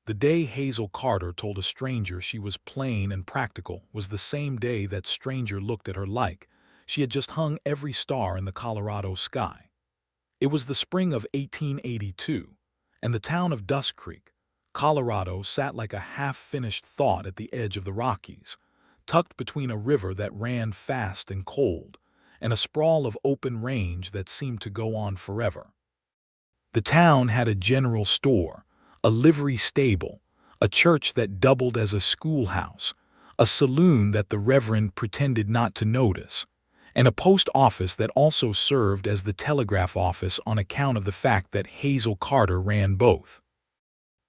The day Hazel Carter told a stranger she was plain and practical was the same day that stranger looked at her like she had just hung every star in the Colorado sky. It was the spring of 1882, and the town of Dust Creek, Colorado, sat like a half-finished thought at the edge of the Rockies, tucked between a river that ran fast and cold, and a sprawl of open range that seemed to go on forever. The town had a general store, a livery stable, a church that doubled as a schoolhouse, a saloon that the reverend pretended not to notice, and a post office that also served as the telegraph office on account of the fact that Hazel Carter ran both.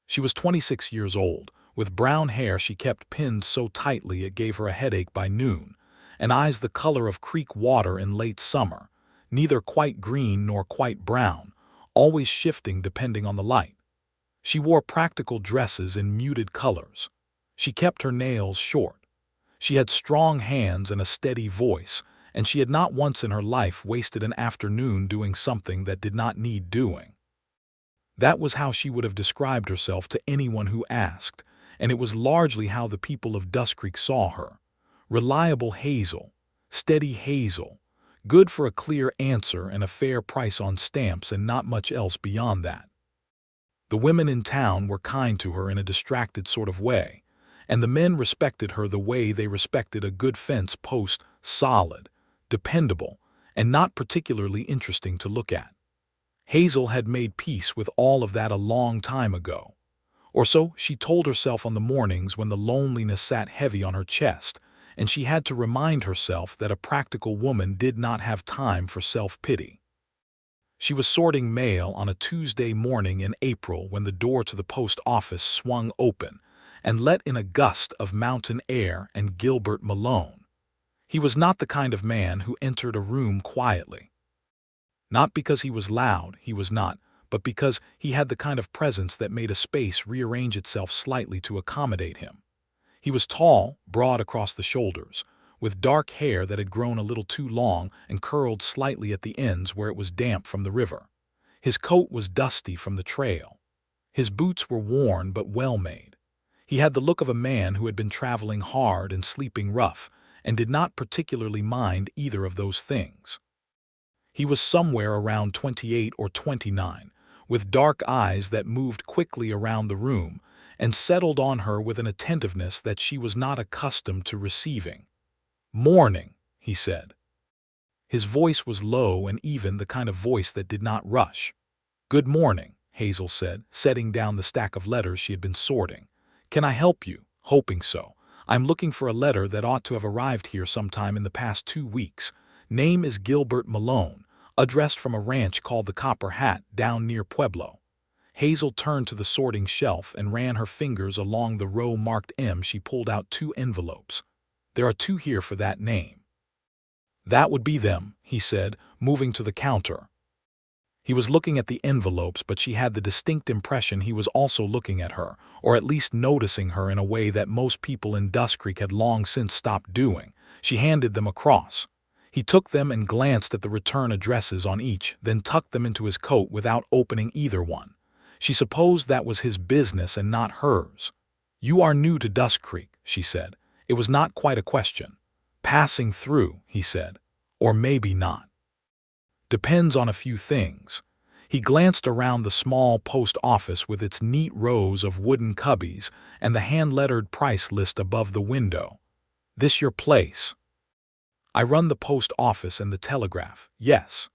She was 26 years old, with brown hair she kept pinned so tightly it gave her a headache by noon, and eyes the color of creek water in late summer, neither quite green nor quite brown, always shifting depending on the light. She wore practical dresses in muted colors. She kept her nails short. She had strong hands and a steady voice, and she had not once in her life wasted an afternoon doing something that did not need doing. That was how she would have described herself to anyone who asked, and it was largely how the people of Dust Creek saw her. Reliable Hazel, steady Hazel, good for a clear answer and a fair price on stamps and not much else beyond that. The women in town were kind to her in a distracted sort of way, and the men respected her the way they respected a good fence post, solid, dependable, and not particularly interesting to look at. Hazel had made peace with all of that a long time ago. Or so she told herself on the mornings when the loneliness sat heavy on her chest, and she had to remind herself that a practical woman did not have time for self-pity. She was sorting mail on a Tuesday morning in April when the door to the post office swung open and let in a gust of mountain air and Gilbert Malone. He was not the kind of man who entered a room quietly. Not because he was loud, he was not, but because he had the kind of presence that made a space rearrange itself slightly to accommodate him. He was tall, broad across the shoulders, with dark hair that had grown a little too long and curled slightly at the ends where it was damp from the river. His coat was dusty from the trail. His boots were worn but well-made. He had the look of a man who had been traveling hard and sleeping rough, and did not particularly mind either of those things. He was somewhere around 28 or 29, with dark eyes that moved quickly around the room and settled on her with an attentiveness that she was not accustomed to receiving. "Morning," he said. His voice was low and even, the kind of voice that did not rush. "Good morning," Hazel said, setting down the stack of letters she had been sorting. "Can I help you?" "Hoping so. I'm looking for a letter that ought to have arrived here sometime in the past 2 weeks. Name is Gilbert Malone, addressed from a ranch called the Copper Hat down near Pueblo." Hazel turned to the sorting shelf and ran her fingers along the row marked M. She pulled out 2 envelopes. "There are 2 here for that name." "That would be them," he said, moving to the counter. He was looking at the envelopes, but she had the distinct impression he was also looking at her, or at least noticing her in a way that most people in Dust Creek had long since stopped doing. She handed them across. He took them and glanced at the return addresses on each, then tucked them into his coat without opening either one. She supposed that was his business and not hers. "You are new to Dust Creek," she said. It was not quite a question. "Passing through," he said. "Or maybe not. Depends on a few things." He glanced around the small post office with its neat rows of wooden cubbies and the hand-lettered price list above the window. "This your place?" "I run the post office and the telegraph, yes."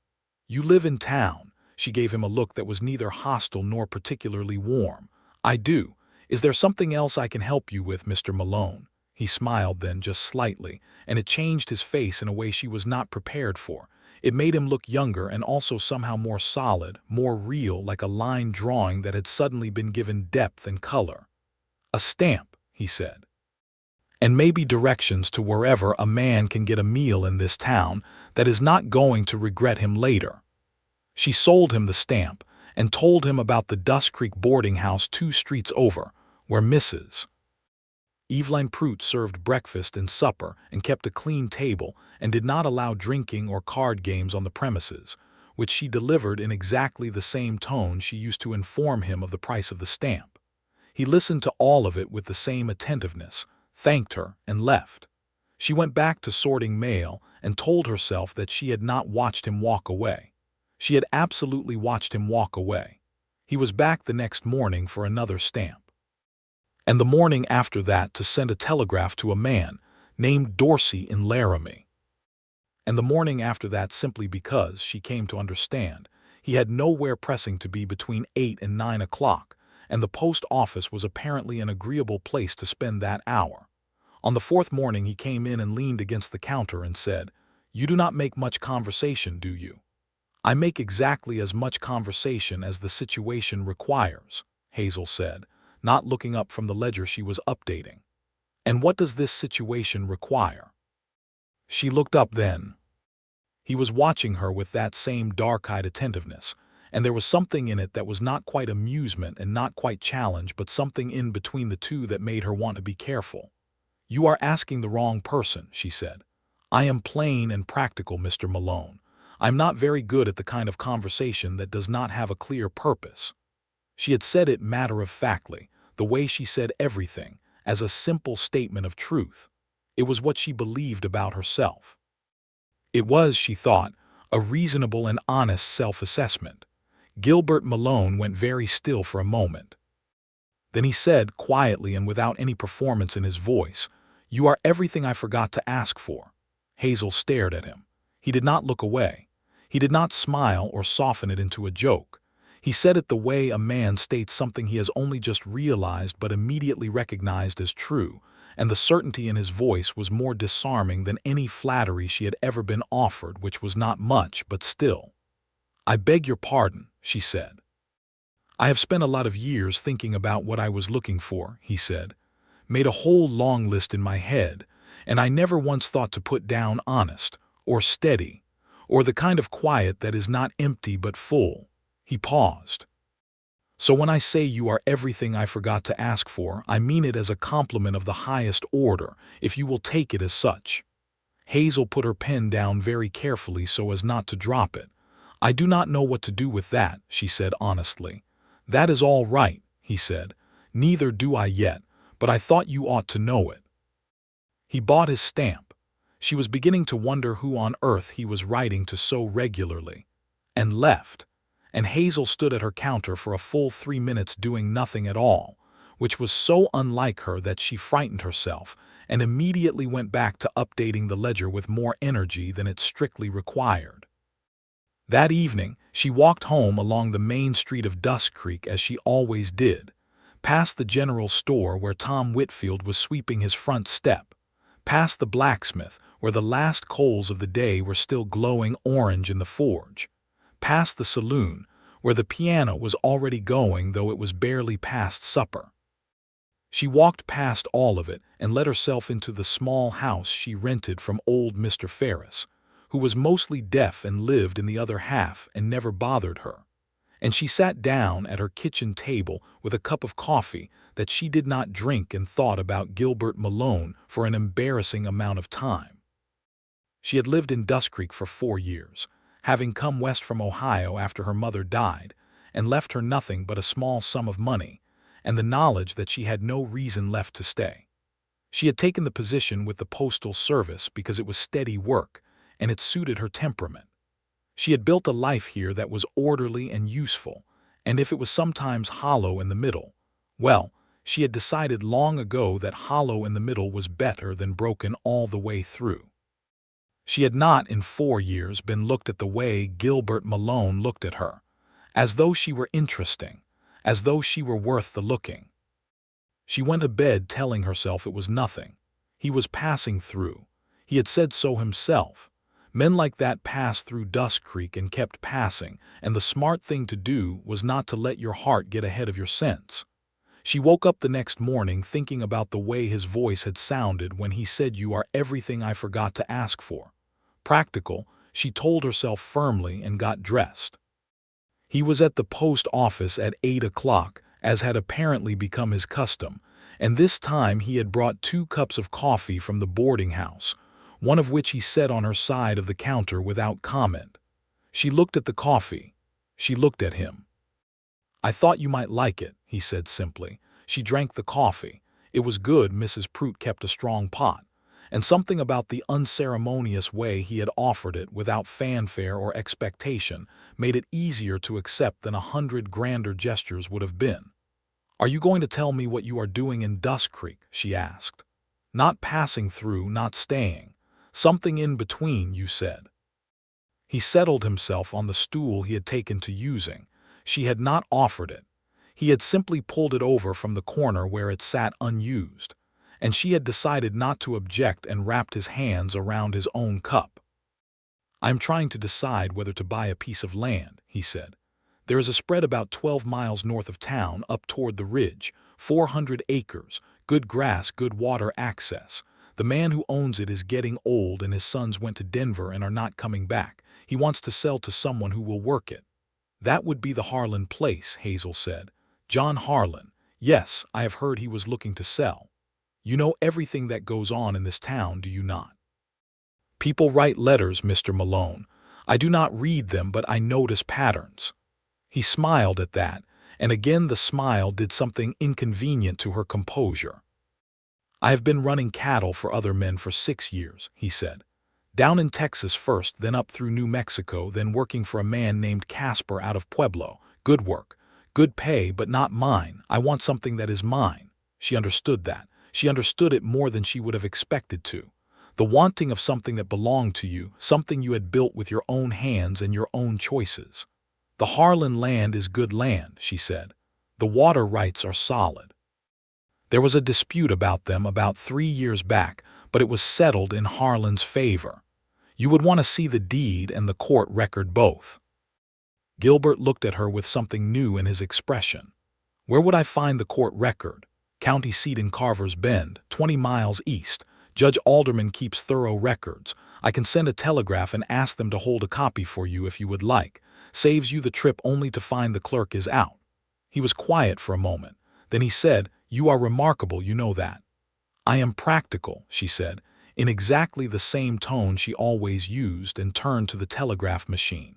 "You live in town?" She gave him a look that was neither hostile nor particularly warm. "I do. Is there something else I can help you with, Mr. Malone?" He smiled then, just slightly, and it changed his face in a way she was not prepared for. It made him look younger and also somehow more solid, more real, like a line drawing that had suddenly been given depth and color. "A stamp," he said. "And maybe directions to wherever a man can get a meal in this town that is not going to regret him later." She sold him the stamp and told him about the Dust Creek boarding house 2 streets over, where Mrs. Eveline Prout served breakfast and supper and kept a clean table and did not allow drinking or card games on the premises, which she delivered in exactly the same tone she used to inform him of the price of the stamp. He listened to all of it with the same attentiveness, thanked her, and left. She went back to sorting mail and told herself that she had not watched him walk away. She had absolutely watched him walk away. He was back the next morning for another stamp. And the morning after that to send a telegraph to a man named Dorsey in Laramie. And the morning after that simply because, she came to understand, he had nowhere pressing to be between 8 and 9 o'clock, and the post office was apparently an agreeable place to spend that hour. On the fourth morning he came in and leaned against the counter and said, "You do not make much conversation, do you?" "I make exactly as much conversation as the situation requires," Hazel said, not looking up from the ledger she was updating. "And what does this situation require?" She looked up then. He was watching her with that same dark-eyed attentiveness, and there was something in it that was not quite amusement and not quite challenge, but something in between the two that made her want to be careful. "You are asking the wrong person," she said. "I am plain and practical, Mr. Malone. I'm not very good at the kind of conversation that does not have a clear purpose." She had said it matter-of-factly, the way she said everything, as a simple statement of truth. It was what she believed about herself. It was, she thought, a reasonable and honest self-assessment. Gilbert Malone went very still for a moment. Then he said, quietly and without any performance in his voice, "You are everything I forgot to ask for." Hazel stared at him. He did not look away. He did not smile or soften it into a joke. He said it the way a man states something he has only just realized but immediately recognized as true, and the certainty in his voice was more disarming than any flattery she had ever been offered, which was not much, but still. "I beg your pardon," she said. "I have spent a lot of years thinking about what I was looking for," he said. "Made a whole long list in my head, and I never once thought to put down honest, or steady, or the kind of quiet that is not empty but full." He paused. "So when I say you are everything I forgot to ask for, I mean it as a compliment of the highest order, if you will take it as such." Hazel put her pen down very carefully so as not to drop it. "I do not know what to do with that," she said honestly. "That is all right," he said. "Neither do I yet, but I thought you ought to know it." He bought his stamp. She was beginning to wonder who on earth he was writing to so regularly. And left. And Hazel stood at her counter for a full 3 minutes doing nothing at all, which was so unlike her that she frightened herself and immediately went back to updating the ledger with more energy than it strictly required. That evening, she walked home along the main street of Dusk Creek as she always did, past the general store where Tom Whitfield was sweeping his front step, past the blacksmith where the last coals of the day were still glowing orange in the forge, past the saloon where the piano was already going though it was barely past supper. She walked past all of it and let herself into the small house she rented from old Mr. Ferris, who was mostly deaf and lived in the other half and never bothered her. And she sat down at her kitchen table with a cup of coffee that she did not drink and thought about Gilbert Malone for an embarrassing amount of time. She had lived in Dusk Creek for 4 years, having come west from Ohio after her mother died, and left her nothing but a small sum of money, and the knowledge that she had no reason left to stay. She had taken the position with the Postal Service because it was steady work, and it suited her temperament. She had built a life here that was orderly and useful, and if it was sometimes hollow in the middle, well, she had decided long ago that hollow in the middle was better than broken all the way through. She had not in 4 years been looked at the way Gilbert Malone looked at her, as though she were interesting, as though she were worth the looking. She went to bed telling herself it was nothing. He was passing through. He had said so himself. Men like that passed through Dusk Creek and kept passing, and the smart thing to do was not to let your heart get ahead of your sense. She woke up the next morning thinking about the way his voice had sounded when he said, "You are everything I forgot to ask for." Practical, she told herself firmly and got dressed. He was at the post office at 8 o'clock, as had apparently become his custom, and this time he had brought 2 cups of coffee from the boarding house, one of which he set on her side of the counter without comment. She looked at the coffee. She looked at him. "I thought you might like it," he said simply, She drank the coffee. It was good. Mrs. Prout kept a strong pot. And something about the unceremonious way he had offered it without fanfare or expectation made it easier to accept than 100 grander gestures would have been. "Are you going to tell me what you are doing in Dusk Creek?" she asked. "Not passing through, not staying. Something in between, you said." He settled himself on the stool he had taken to using. She had not offered it. He had simply pulled it over from the corner where it sat unused, and she had decided not to object and wrapped his hands around his own cup. "I am trying to decide whether to buy a piece of land," he said. "There is a spread about 12 miles north of town up toward the ridge, 400 acres, good grass, good water access. The man who owns it is getting old and his sons went to Denver and are not coming back. He wants to sell to someone who will work it." "That would be the Harlan place," Hazel said. "John Harlan. Yes, I have heard he was looking to sell. You know everything that goes on in this town, do you not?" "People write letters, Mr. Malone. I do not read them, but I notice patterns." He smiled at that, and again the smile did something inconvenient to her composure. "I have been running cattle for other men for 6 years," he said. "Down in Texas first, then up through New Mexico, then working for a man named Casper out of Pueblo. Good work, good pay, but not mine. I want something that is mine." She understood that. She understood it more than she would have expected to. The wanting of something that belonged to you, something you had built with your own hands and your own choices. "The Harlan land is good land," she said. "The water rights are solid. There was a dispute about them about 3 years back, but it was settled in Harlan's favor. You would want to see the deed and the court record both." Gilbert looked at her with something new in his expression. "Where would I find the court record?" "County seat in Carver's Bend, 20 miles east. Judge Alderman keeps thorough records. I can send a telegraph and ask them to hold a copy for you if you would like. Saves you the trip only to find the clerk is out." He was quiet for a moment. Then he said, "You are remarkable, you know that." "I am practical," she said, in exactly the same tone she always used, and turned to the telegraph machine.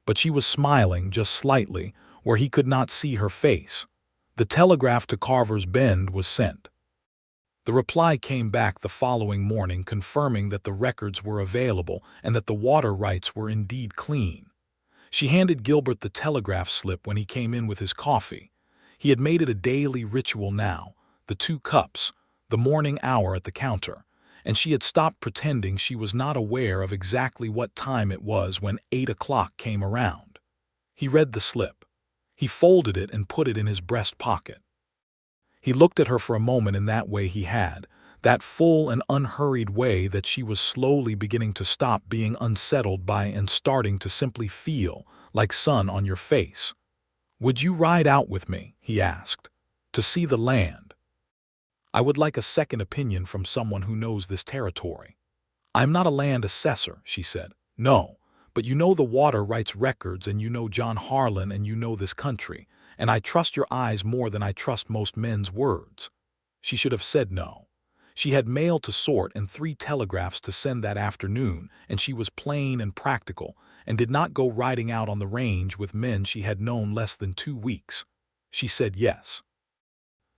But she was smiling just slightly, where he could not see her face. The telegraph to Carver's Bend was sent. The reply came back the following morning confirming that the records were available and that the water rights were indeed clean. She handed Gilbert the telegraph slip when he came in with his coffee. He had made it a daily ritual now, the 2 cups, the morning hour at the counter, and she had stopped pretending she was not aware of exactly what time it was when 8 o'clock came around. He read the slip. He folded it and put it in his breast pocket. He looked at her for a moment in that way he had, that full and unhurried way that she was slowly beginning to stop being unsettled by and starting to simply feel like sun on your face. "Would you ride out with me?" he asked. "To see the land? I would like a second opinion from someone who knows this territory." "I am not a land assessor," she said. "No, but you know the water rights records and you know John Harlan and you know this country, and I trust your eyes more than I trust most men's words." She should have said no. She had mail to sort and 3 telegraphs to send that afternoon, and she was plain and practical, and did not go riding out on the range with men she had known less than 2 weeks. She said yes.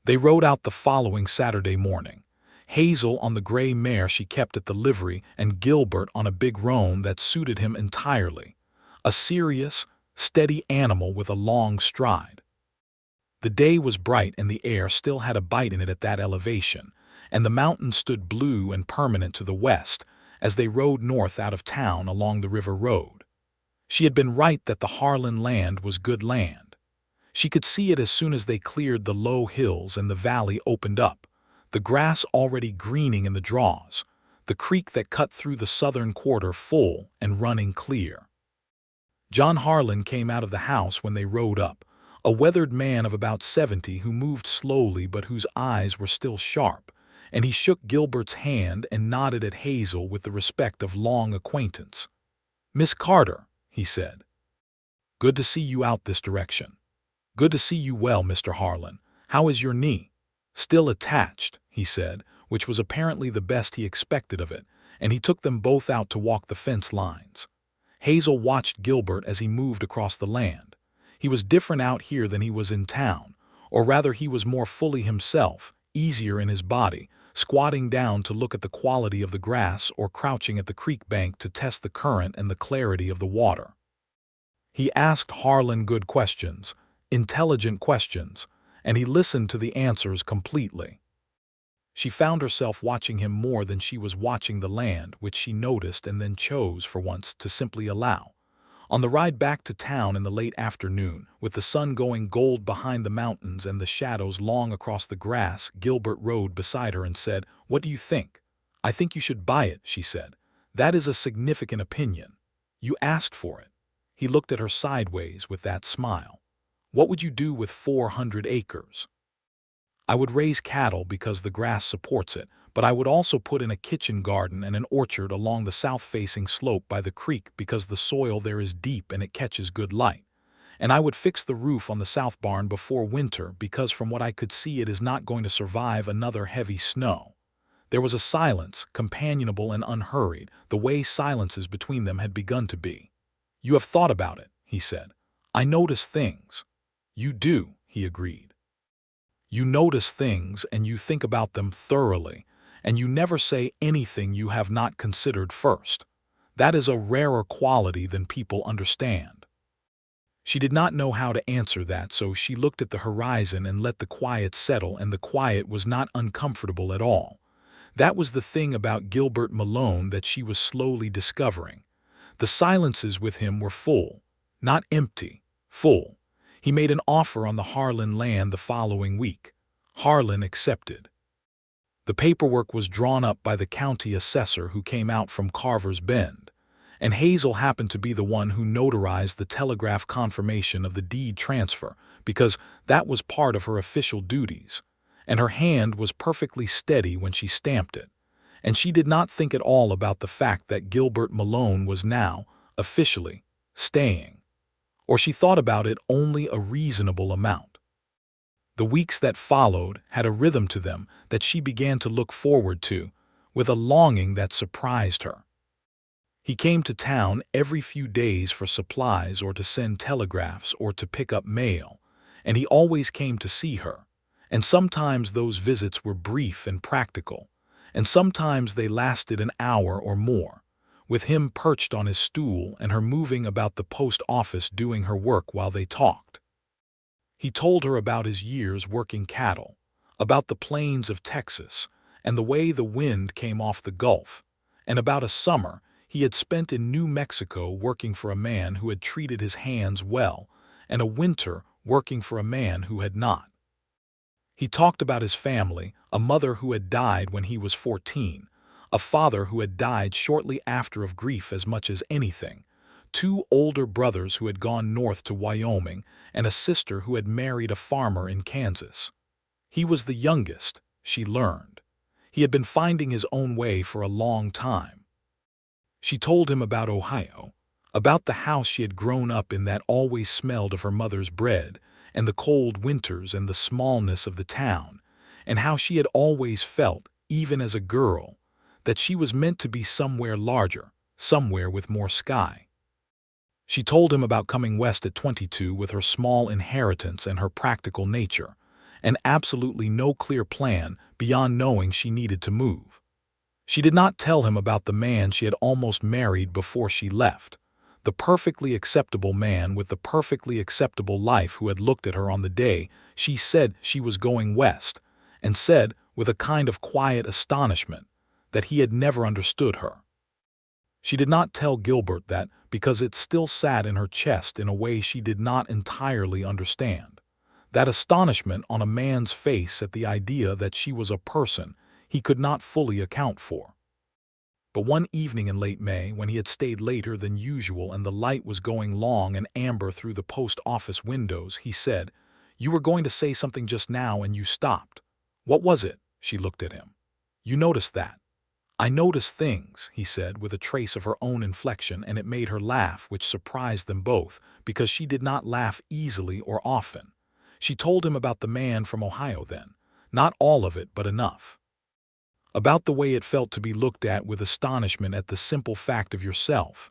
They rode out the following Saturday morning. Hazel on the gray mare she kept at the livery, and Gilbert on a big roan that suited him entirely. A serious, steady animal with a long stride. The day was bright and the air still had a bite in it at that elevation, and the mountains stood blue and permanent to the west as they rode north out of town along the river road. She had been right that the Harlan land was good land. She could see it as soon as they cleared the low hills and the valley opened up, the grass already greening in the draws, the creek that cut through the southern quarter full and running clear. John Harlan came out of the house when they rode up, a weathered man of about 70 who moved slowly but whose eyes were still sharp, and he shook Gilbert's hand and nodded at Hazel with the respect of long acquaintance. "Miss Carter," he said. "Good to see you out this direction." "Good to see you well, Mr. Harlan. How is your knee?" "Still attached," he said, which was apparently the best he expected of it, and he took them both out to walk the fence lines. Hazel watched Gilbert as he moved across the land. He was different out here than he was in town, Or rather, he was more fully himself, easier in his body, squatting down to look at the quality of the grass or crouching at the creek bank to test the current and the clarity of the water. He asked Harlan good questions, intelligent questions, and he listened to the answers completely. She found herself watching him more than she was watching the land, which she noticed and then chose, for once, to simply allow. On the ride back to town in the late afternoon, with the sun going gold behind the mountains and the shadows long across the grass, Gilbert rode beside her and said, "What do you think?" "I think you should buy it," she said. "That is a significant opinion. You asked for it." He looked at her sideways with that smile. "What would you do with 400 acres?" "I would raise cattle because the grass supports it, but I would also put in a kitchen garden and an orchard along the south-facing slope by the creek because the soil there is deep and it catches good light. And I would fix the roof on the south barn before winter because from what I could see it is not going to survive another heavy snow." There was a silence, companionable and unhurried, the way silences between them had begun to be. "You have thought about it," he said. "I notice things." "You do," he agreed. "You notice things and you think about them thoroughly, and you never say anything you have not considered first. That is a rarer quality than people understand." She did not know how to answer that, so she looked at the horizon and let the quiet settle, and the quiet was not uncomfortable at all. That was the thing about Gilbert Malone that she was slowly discovering. The silences with him were full, not empty, full. He made an offer on the Harlan land the following week. Harlan accepted. The paperwork was drawn up by the county assessor who came out from Carver's Bend, and Hazel happened to be the one who notarized the telegraph confirmation of the deed transfer because that was part of her official duties, and her hand was perfectly steady when she stamped it, and she did not think at all about the fact that Gilbert Malone was now, officially, staying. Or she thought about it only a reasonable amount. The weeks that followed had a rhythm to them that she began to look forward to, with a longing that surprised her. He came to town every few days for supplies or to send telegraphs or to pick up mail, and he always came to see her, and sometimes those visits were brief and practical, and sometimes they lasted an hour or more, with him perched on his stool and her moving about the post office doing her work while they talked. He told her about his years working cattle, about the plains of Texas and the way the wind came off the Gulf, and about a summer he had spent in New Mexico working for a man who had treated his hands well, and a winter working for a man who had not. He talked about his family, a mother who had died when he was 14, a father who had died shortly after of grief as much as anything, 2 older brothers who had gone north to Wyoming, and a sister who had married a farmer in Kansas. He was the youngest, she learned. He had been finding his own way for a long time. She told him about Ohio, about the house she had grown up in that always smelled of her mother's bread, and the cold winters and the smallness of the town, and how she had always felt, even as a girl, that she was meant to be somewhere larger, somewhere with more sky. She told him about coming west at 22 with her small inheritance and her practical nature, and absolutely no clear plan beyond knowing she needed to move. She did not tell him about the man she had almost married before she left, the perfectly acceptable man with the perfectly acceptable life who had looked at her on the day she said she was going west, and said, with a kind of quiet astonishment, that he had never understood her. She did not tell Gilbert that because it still sat in her chest in a way she did not entirely understand. That astonishment on a man's face at the idea that she was a person he could not fully account for. But one evening in late May, when he had stayed later than usual and the light was going long and amber through the post office windows, he said, "You were going to say something just now and you stopped." "What was it?" She looked at him. "You noticed that." "I notice things," he said with a trace of her own inflection, and it made her laugh, which surprised them both, because she did not laugh easily or often. She told him about the man from Ohio then, not all of it but enough. About the way it felt to be looked at with astonishment at the simple fact of yourself.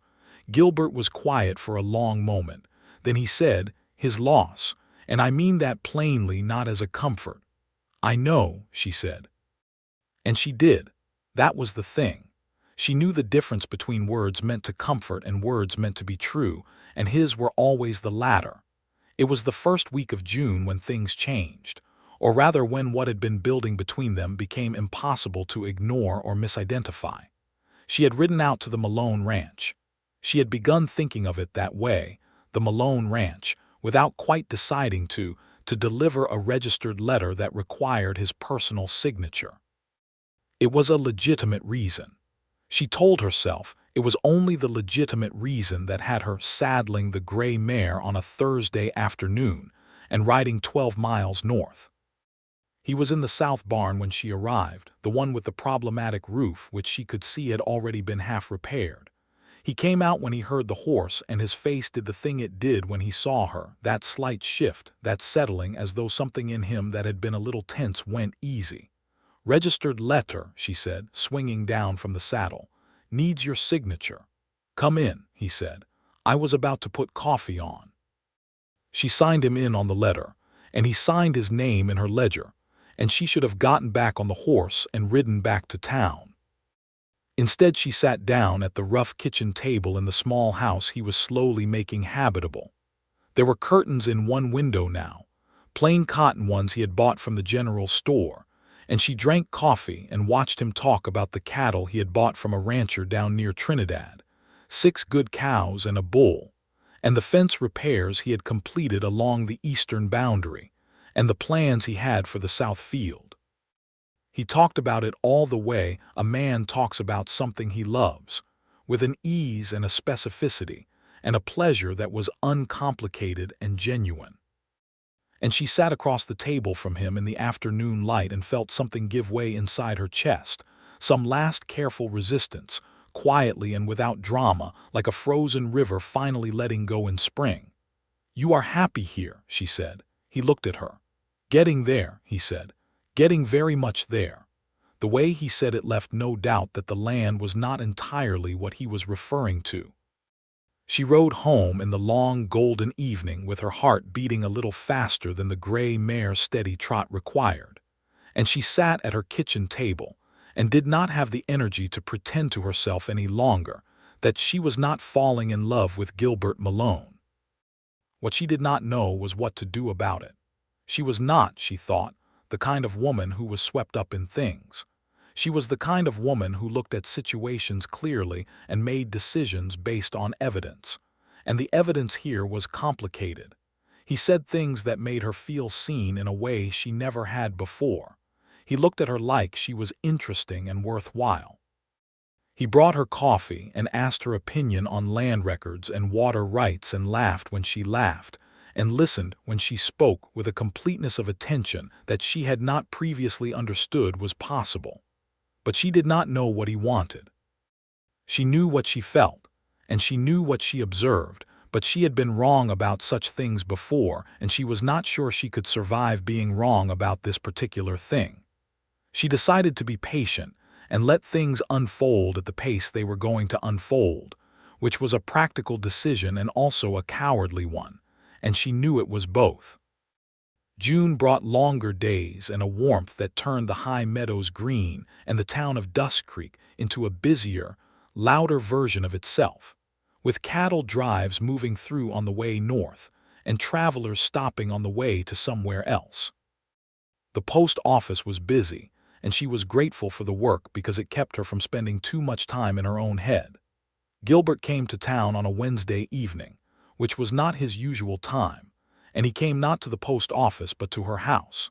Gilbert was quiet for a long moment. Then he said, "His loss," And I mean that plainly, not as a comfort. I know, she said. And she did. That was the thing. She knew the difference between words meant to comfort and words meant to be true, and his were always the latter. It was the first week of June when things changed, or rather when what had been building between them became impossible to ignore or misidentify. She had ridden out to the Malone ranch. She had begun thinking of it that way, the Malone ranch, without quite deciding to deliver a registered letter that required his personal signature. It was a legitimate reason. She told herself it was only the legitimate reason that had her saddling the gray mare on a Thursday afternoon and riding 12 miles north. He was in the south barn when she arrived, the one with the problematic roof which she could see had already been half repaired. He came out when he heard the horse, and his face did the thing it did when he saw her, that slight shift, that settling as though something in him that had been a little tense went easy. "Registered letter," she said, swinging down from the saddle. "Needs your signature." "Come in," he said. "I was about to put coffee on." She signed him in on the letter, and he signed his name in her ledger, and she should have gotten back on the horse and ridden back to town. Instead, she sat down at the rough kitchen table in the small house he was slowly making habitable. There were curtains in one window now, plain cotton ones he had bought from the general store, and she drank coffee and watched him talk about the cattle he had bought from a rancher down near Trinidad, 6 good cows and a bull, and the fence repairs he had completed along the eastern boundary, and the plans he had for the south field. He talked about it all the way a man talks about something he loves, with an ease and a specificity, and a pleasure that was uncomplicated and genuine. And she sat across the table from him in the afternoon light and felt something give way inside her chest, some last careful resistance, quietly and without drama, like a frozen river finally letting go in spring. "You are happy here," she said. He looked at her. "Getting there," he said. "Getting very much there." The way he said it left no doubt that the land was not entirely what he was referring to. She rode home in the long golden evening with her heart beating a little faster than the gray mare's steady trot required, and she sat at her kitchen table and did not have the energy to pretend to herself any longer that she was not falling in love with Gilbert Malone. What she did not know was what to do about it. She was not, she thought, the kind of woman who was swept up in things. She was the kind of woman who looked at situations clearly and made decisions based on evidence. And the evidence here was complicated. He said things that made her feel seen in a way she never had before. He looked at her like she was interesting and worthwhile. He brought her coffee and asked her opinion on land records and water rights and laughed when she laughed, and listened when she spoke with a completeness of attention that she had not previously understood was possible. But she did not know what he wanted. She knew what she felt, and she knew what she observed, but she had been wrong about such things before, and she was not sure she could survive being wrong about this particular thing. She decided to be patient and let things unfold at the pace they were going to unfold, which was a practical decision and also a cowardly one, and she knew it was both. June brought longer days and a warmth that turned the high meadows green and the town of Dusk Creek into a busier, louder version of itself, with cattle drives moving through on the way north and travelers stopping on the way to somewhere else. The post office was busy, and she was grateful for the work because it kept her from spending too much time in her own head. Gilbert came to town on a Wednesday evening, which was not his usual time, and he came not to the post office but to her house.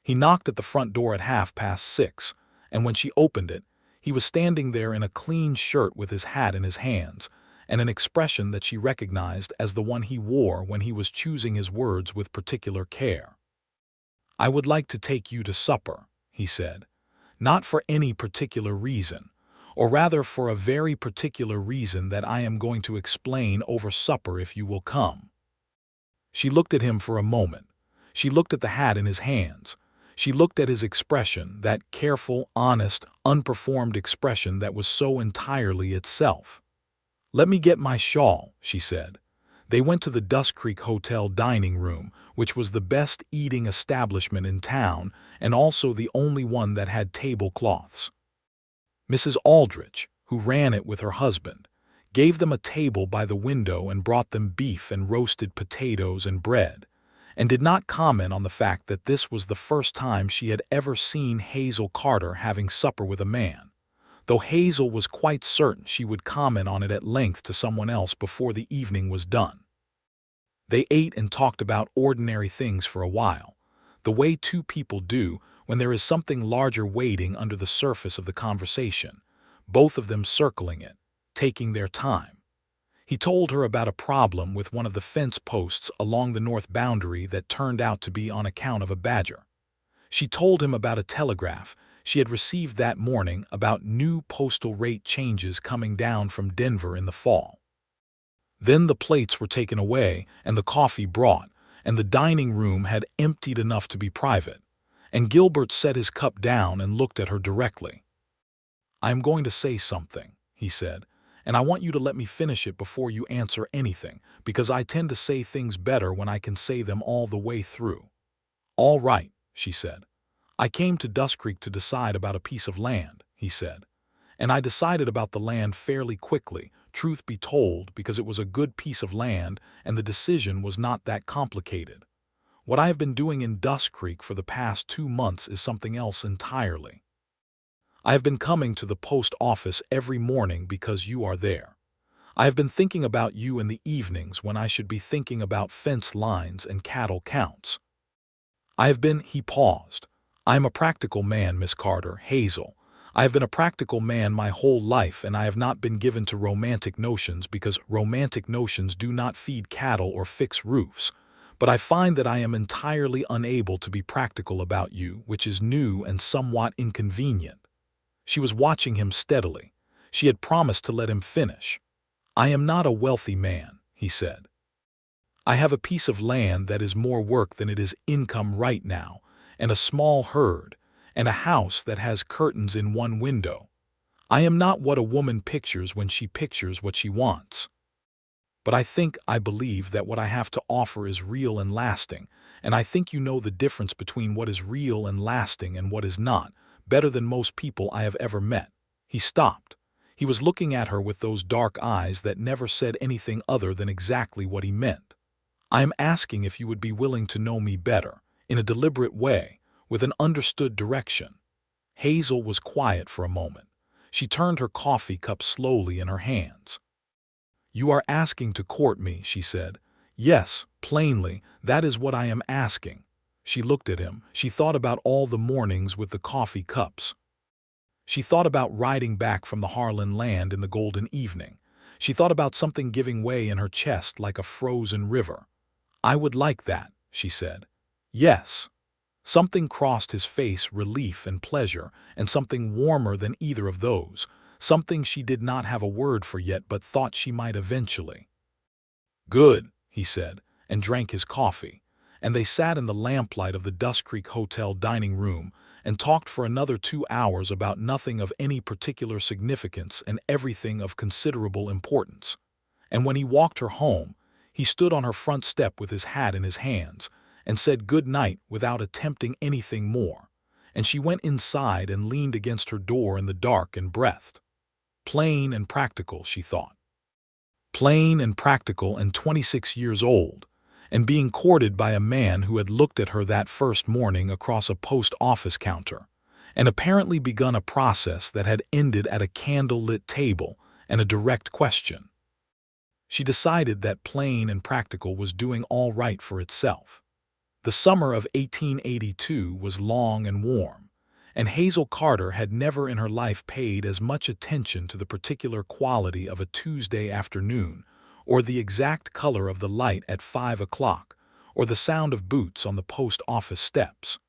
He knocked at the front door at 6:30, and when she opened it, he was standing there in a clean shirt with his hat in his hands, and an expression that she recognized as the one he wore when he was choosing his words with particular care. "I would like to take you to supper," he said, "not for any particular reason, or rather for a very particular reason that I am going to explain over supper if you will come." She looked at him for a moment. She looked at the hat in his hands. She looked at his expression, that careful, honest, unperformed expression that was so entirely itself. "Let me get my shawl," she said. They went to the Dust Creek Hotel dining room, which was the best eating establishment in town and also the only one that had tablecloths. Mrs. Aldrich, who ran it with her husband, gave them a table by the window and brought them beef and roasted potatoes and bread, and did not comment on the fact that this was the first time she had ever seen Hazel Carter having supper with a man, though Hazel was quite certain she would comment on it at length to someone else before the evening was done. They ate and talked about ordinary things for a while, the way two people do when there is something larger waiting under the surface of the conversation, both of them circling it, taking their time. He told her about a problem with one of the fence posts along the north boundary that turned out to be on account of a badger. She told him about a telegraph she had received that morning about new postal rate changes coming down from Denver in the fall. Then the plates were taken away and the coffee brought, and the dining room had emptied enough to be private, and Gilbert set his cup down and looked at her directly. "I am going to say something," he said, "and I want you to let me finish it before you answer anything, because I tend to say things better when I can say them all the way through." "All right," she said. "I came to Dust Creek to decide about a piece of land," he said. "And I decided about the land fairly quickly, truth be told, because it was a good piece of land and the decision was not that complicated. What I have been doing in Dust Creek for the past 2 months is something else entirely. I have been coming to the post office every morning because you are there. I have been thinking about you in the evenings when I should be thinking about fence lines and cattle counts. I have been—" He paused. "I am a practical man, Miss Carter, Hazel. I have been a practical man my whole life, and I have not been given to romantic notions because romantic notions do not feed cattle or fix roofs. But I find that I am entirely unable to be practical about you, which is new and somewhat inconvenient." She was watching him steadily. She had promised to let him finish. "I am not a wealthy man," he said. "I have a piece of land that is more work than it is income right now, and a small herd, and a house that has curtains in one window. I am not what a woman pictures when she pictures what she wants. But I believe that what I have to offer is real and lasting, and I think you know the difference between what is real and lasting and what is not, better than most people I have ever met." He stopped. He was looking at her with those dark eyes that never said anything other than exactly what he meant. "I am asking if you would be willing to know me better, in a deliberate way, with an understood direction." Hazel was quiet for a moment. She turned her coffee cup slowly in her hands. "You are asking to court me," she said. "Yes, plainly, that is what I am asking." She looked at him. She thought about all the mornings with the coffee cups. She thought about riding back from the Harlan land in the golden evening. She thought about something giving way in her chest like a frozen river. "I would like that," she said. "Yes." Something crossed his face, relief and pleasure, and something warmer than either of those, something she did not have a word for yet but thought she might eventually. "Good," he said, and drank his coffee, and they sat in the lamplight of the Dust Creek Hotel dining room and talked for another 2 hours about nothing of any particular significance and everything of considerable importance. And when he walked her home, he stood on her front step with his hat in his hands and said good night without attempting anything more, and she went inside and leaned against her door in the dark and breathed. Plain and practical, she thought. Plain and practical and 26 years old, and being courted by a man who had looked at her that first morning across a post office counter, and apparently begun a process that had ended at a candle-lit table and a direct question. She decided that plain and practical was doing all right for itself. The summer of 1882 was long and warm, and Hazel Carter had never in her life paid as much attention to the particular quality of a Tuesday afternoon, or the exact color of the light at 5 o'clock, or the sound of boots on the post office steps.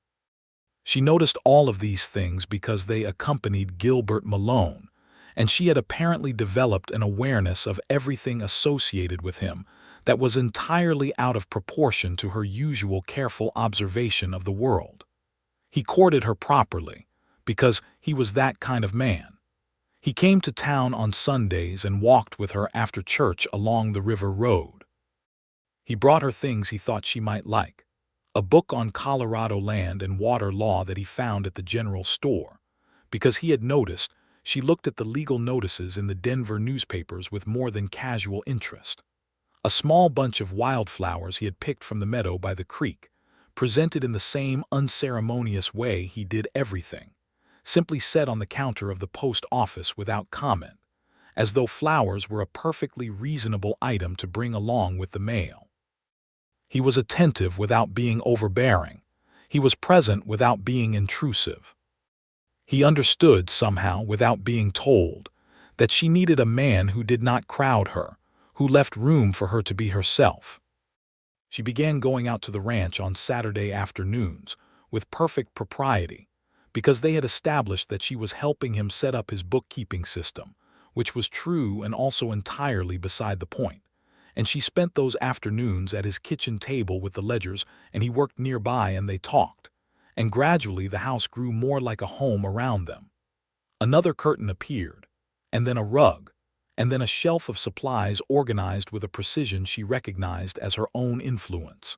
She noticed all of these things because they accompanied Gilbert Malone, and she had apparently developed an awareness of everything associated with him that was entirely out of proportion to her usual careful observation of the world. He courted her properly, because he was that kind of man. He came to town on Sundays and walked with her after church along the river road. He brought her things he thought she might like. A book on Colorado land and water law that he found at the general store. Because he had noticed, she looked at the legal notices in the Denver newspapers with more than casual interest. A small bunch of wildflowers he had picked from the meadow by the creek, presented in the same unceremonious way he did everything, simply set on the counter of the post office without comment, as though flowers were a perfectly reasonable item to bring along with the mail. He was attentive without being overbearing. He was present without being intrusive. He understood somehow, without being told, that she needed a man who did not crowd her, who left room for her to be herself. She began going out to the ranch on Saturday afternoons, with perfect propriety, because they had established that she was helping him set up his bookkeeping system, which was true and also entirely beside the point. And she spent those afternoons at his kitchen table with the ledgers, and he worked nearby and they talked. And gradually the house grew more like a home around them. Another curtain appeared, and then a rug, and then a shelf of supplies organized with a precision she recognized as her own influence.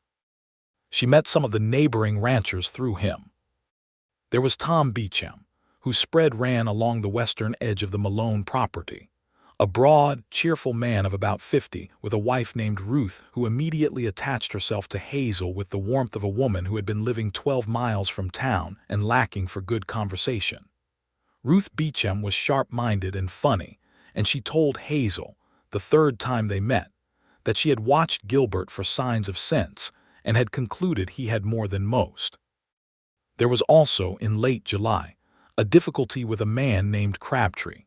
She met some of the neighboring ranchers through him. There was Tom Beecham, whose spread ran along the western edge of the Malone property. A broad, cheerful man of about 50, with a wife named Ruth, who immediately attached herself to Hazel with the warmth of a woman who had been living 12 miles from town and lacking for good conversation. Ruth Beecham was sharp-minded and funny, and she told Hazel, the third time they met, that she had watched Gilbert for signs of sense and had concluded he had more than most. There was also, in late July, a difficulty with a man named Crabtree.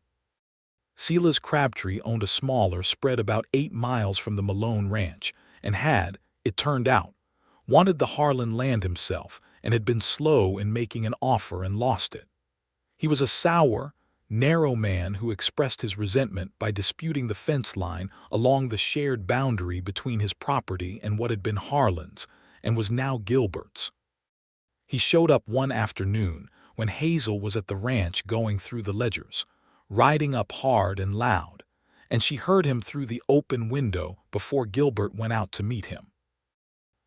Silas Crabtree owned a smaller spread about 8 miles from the Malone ranch and had, it turned out, wanted the Harlan land himself and had been slow in making an offer and lost it. He was a sour, narrow man who expressed his resentment by disputing the fence line along the shared boundary between his property and what had been Harlan's and was now Gilbert's. He showed up one afternoon when Hazel was at the ranch going through the ledgers, riding up hard and loud, and she heard him through the open window before Gilbert went out to meet him.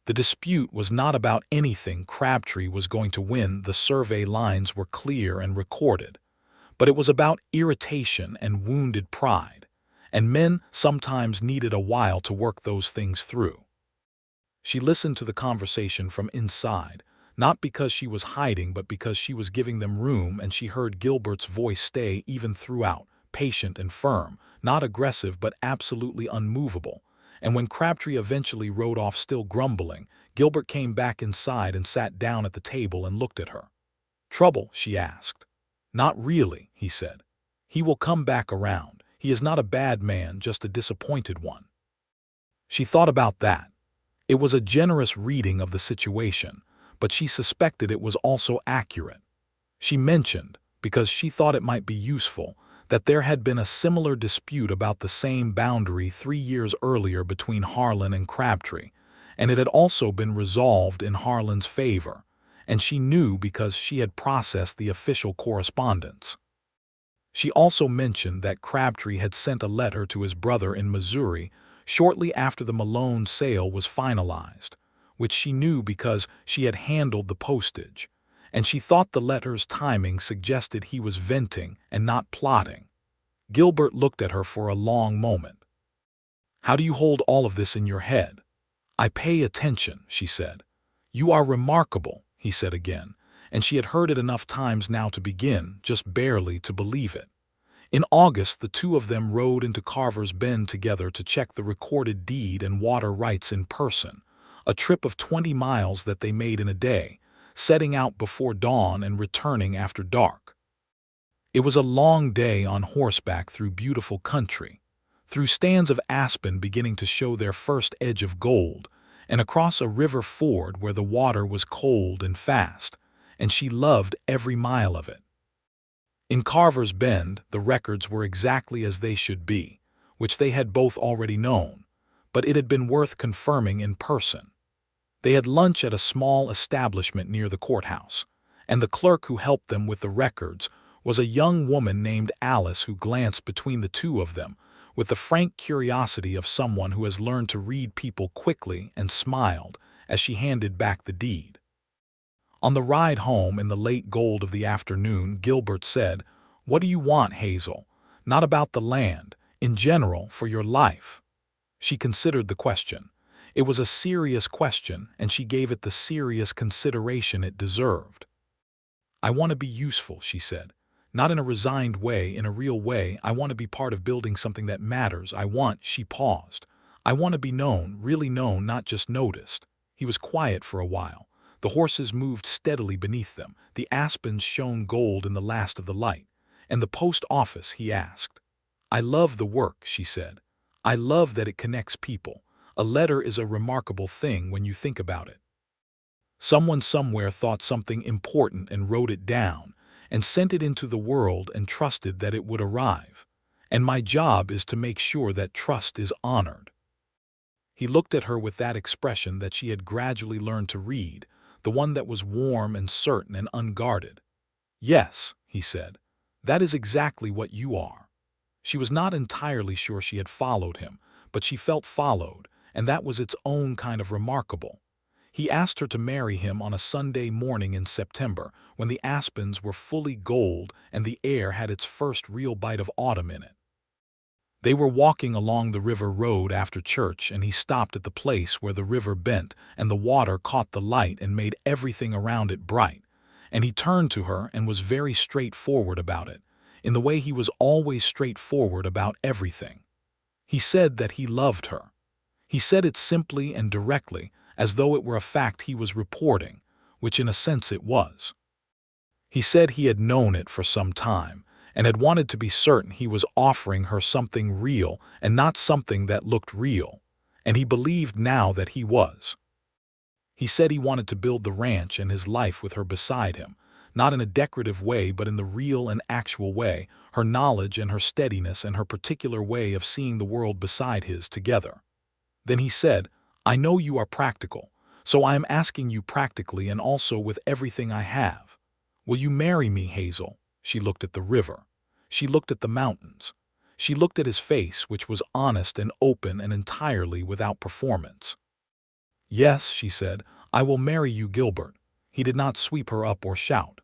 The dispute was not about anything Crabtree was going to win, the survey lines were clear and recorded, but it was about irritation and wounded pride, and men sometimes needed a while to work those things through. She listened to the conversation from inside, not because she was hiding but because she was giving them room, and she heard Gilbert's voice stay even throughout, patient and firm, not aggressive but absolutely unmovable. And when Crabtree eventually rode off still grumbling, Gilbert came back inside and sat down at the table and looked at her. "Trouble?" she asked. "Not really," he said. "He will come back around. He is not a bad man, just a disappointed one." She thought about that. It was a generous reading of the situation, but she suspected it was also accurate. She mentioned, because she thought it might be useful, that there had been a similar dispute about the same boundary 3 years earlier between Harlan and Crabtree, and it had also been resolved in Harlan's favor, and she knew because she had processed the official correspondence. She also mentioned that Crabtree had sent a letter to his brother in Missouri shortly after the Malone sale was finalized, which she knew because she had handled the postage, and she thought the letter's timing suggested he was venting and not plotting. Gilbert looked at her for a long moment. "How do you hold all of this in your head?" "I pay attention," she said. "You are remarkable," he said again, and she had heard it enough times now to begin, just barely, to believe it. In August, the two of them rode into Carver's Bend together to check the recorded deed and water rights in person, a trip of 20 miles that they made in a day, setting out before dawn and returning after dark. It was a long day on horseback through beautiful country, through stands of aspen beginning to show their first edge of gold, and across a river ford where the water was cold and fast, and she loved every mile of it. In Carver's Bend, the records were exactly as they should be, which they had both already known, but it had been worth confirming in person. They had lunch at a small establishment near the courthouse, and the clerk who helped them with the records was a young woman named Alice who glanced between the two of them with the frank curiosity of someone who has learned to read people quickly, and smiled as she handed back the deed. On the ride home in the late gold of the afternoon, Gilbert said, "What do you want, Hazel? Not about the land, in general, for your life." She considered the question. It was a serious question, and she gave it the serious consideration it deserved. "I want to be useful," she said. "Not in a resigned way, in a real way. I want to be part of building something that matters. She paused. "I want to be known, really known, not just noticed." He was quiet for a while. The horses moved steadily beneath them. The aspens shone gold in the last of the light. "And the post office?" he asked. "I love the work," she said. "I love that it connects people. A letter is a remarkable thing when you think about it. Someone somewhere thought something important and wrote it down, and sent it into the world and trusted that it would arrive. And my job is to make sure that trust is honored." He looked at her with that expression that she had gradually learned to read, the one that was warm and certain and unguarded. "Yes," he said, "that is exactly what you are." She was not entirely sure she had followed him, but she felt followed, and that was its own kind of remarkable. He asked her to marry him on a Sunday morning in September, when the aspens were fully gold and the air had its first real bite of autumn in it. They were walking along the river road after church, and he stopped at the place where the river bent and the water caught the light and made everything around it bright. And he turned to her and was very straightforward about it, in the way he was always straightforward about everything. He said that he loved her. He said it simply and directly, as though it were a fact he was reporting, which in a sense it was. He said he had known it for some time, and had wanted to be certain he was offering her something real and not something that looked real, and he believed now that he was. He said he wanted to build the ranch and his life with her beside him, not in a decorative way but in the real and actual way, her knowledge and her steadiness and her particular way of seeing the world beside his together. Then he said, "I know you are practical, so I am asking you practically and also with everything I have. Will you marry me, Hazel?" She looked at the river. She looked at the mountains. She looked at his face, which was honest and open and entirely without performance. "Yes," she said, "I will marry you, Gilbert." He did not sweep her up or shout.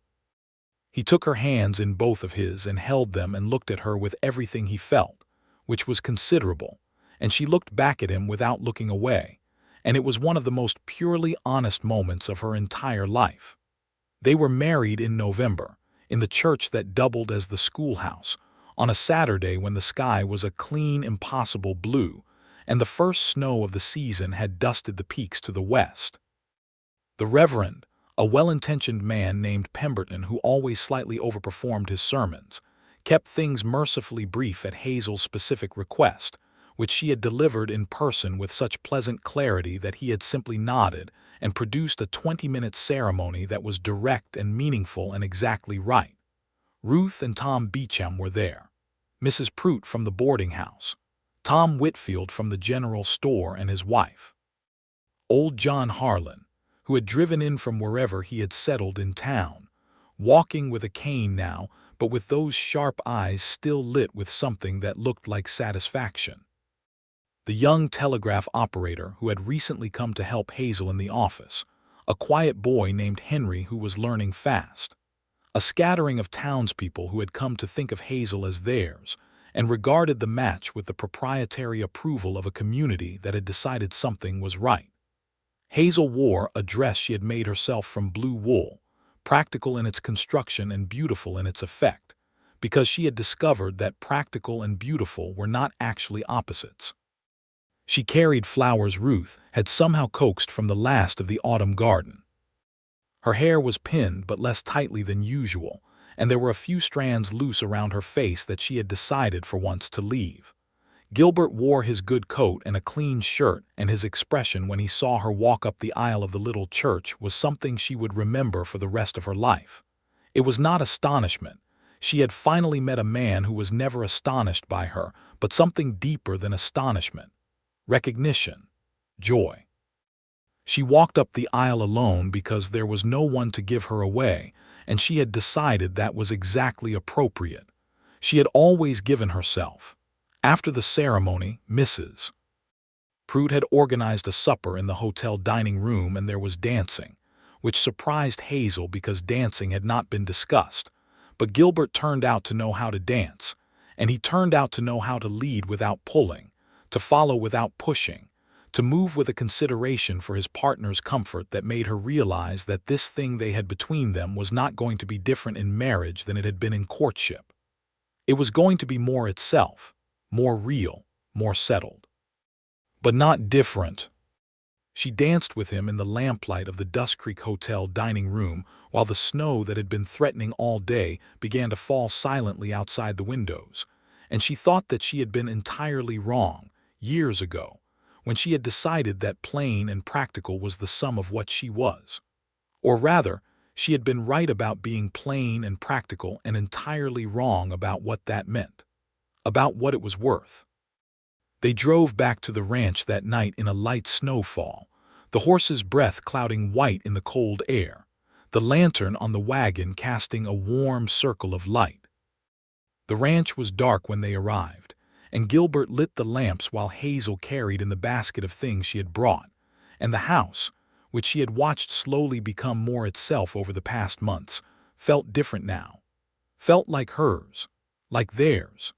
He took her hands in both of his and held them and looked at her with everything he felt, which was considerable, and she looked back at him without looking away, and it was one of the most purely honest moments of her entire life. They were married in November, in the church that doubled as the schoolhouse, on a Saturday when the sky was a clean, impossible blue, and the first snow of the season had dusted the peaks to the west. The Reverend, a well-intentioned man named Pemberton who always slightly overperformed his sermons, kept things mercifully brief at Hazel's specific request, which she had delivered in person with such pleasant clarity that he had simply nodded and produced a 20-minute ceremony that was direct and meaningful and exactly right. Ruth and Tom Beecham were there. Mrs. Prout from the boarding house. Tom Whitfield from the general store and his wife. Old John Harlan, who had driven in from wherever he had settled in town, walking with a cane now, but with those sharp eyes still lit with something that looked like satisfaction. The young telegraph operator who had recently come to help Hazel in the office, a quiet boy named Henry who was learning fast, a scattering of townspeople who had come to think of Hazel as theirs and regarded the match with the proprietary approval of a community that had decided something was right. Hazel wore a dress she had made herself from blue wool, practical in its construction and beautiful in its effect, because she had discovered that practical and beautiful were not actually opposites. She carried flowers Ruth had somehow coaxed from the last of the autumn garden. Her hair was pinned but less tightly than usual, and there were a few strands loose around her face that she had decided for once to leave. Gilbert wore his good coat and a clean shirt, and his expression when he saw her walk up the aisle of the little church was something she would remember for the rest of her life. It was not astonishment. She had finally met a man who was never astonished by her, but something deeper than astonishment. Recognition. Joy. She walked up the aisle alone because there was no one to give her away, and she had decided that was exactly appropriate. She had always given herself. After the ceremony, Mrs. Prude had organized a supper in the hotel dining room, and there was dancing, which surprised Hazel because dancing had not been discussed. But Gilbert turned out to know how to dance, and he turned out to know how to lead without pulling, to follow without pushing, to move with a consideration for his partner's comfort that made her realize that this thing they had between them was not going to be different in marriage than it had been in courtship. It was going to be more itself, more real, more settled. But not different. She danced with him in the lamplight of the Dust Creek Hotel dining room while the snow that had been threatening all day began to fall silently outside the windows, and she thought that she had been entirely wrong, years ago, when she had decided that plain and practical was the sum of what she was. Or rather, she had been right about being plain and practical and entirely wrong about what that meant, about what it was worth. They drove back to the ranch that night in a light snowfall, the horse's breath clouding white in the cold air, the lantern on the wagon casting a warm circle of light. The ranch was dark when they arrived, and Gilbert lit the lamps while Hazel carried in the basket of things she had brought, and the house, which she had watched slowly become more itself over the past months, felt different now, felt like hers, like theirs.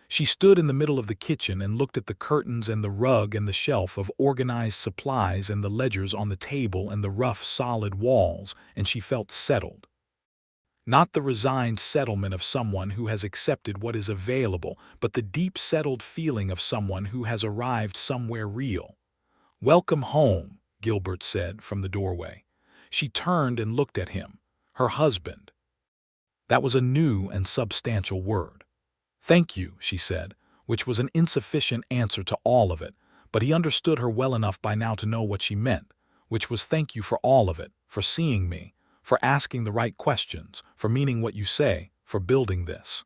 She stood in the middle of the kitchen and looked at the curtains and the rug and the shelf of organized supplies and the ledgers on the table and the rough, solid walls, and she felt settled. Not the resigned settlement of someone who has accepted what is available, but the deep settled feeling of someone who has arrived somewhere real. "Welcome home," Gilbert said from the doorway. She turned and looked at him, her husband. That was a new and substantial word. "Thank you," she said, which was an insufficient answer to all of it, but he understood her well enough by now to know what she meant, which was thank you for all of it, for seeing me, for asking the right questions, for meaning what you say, for building this.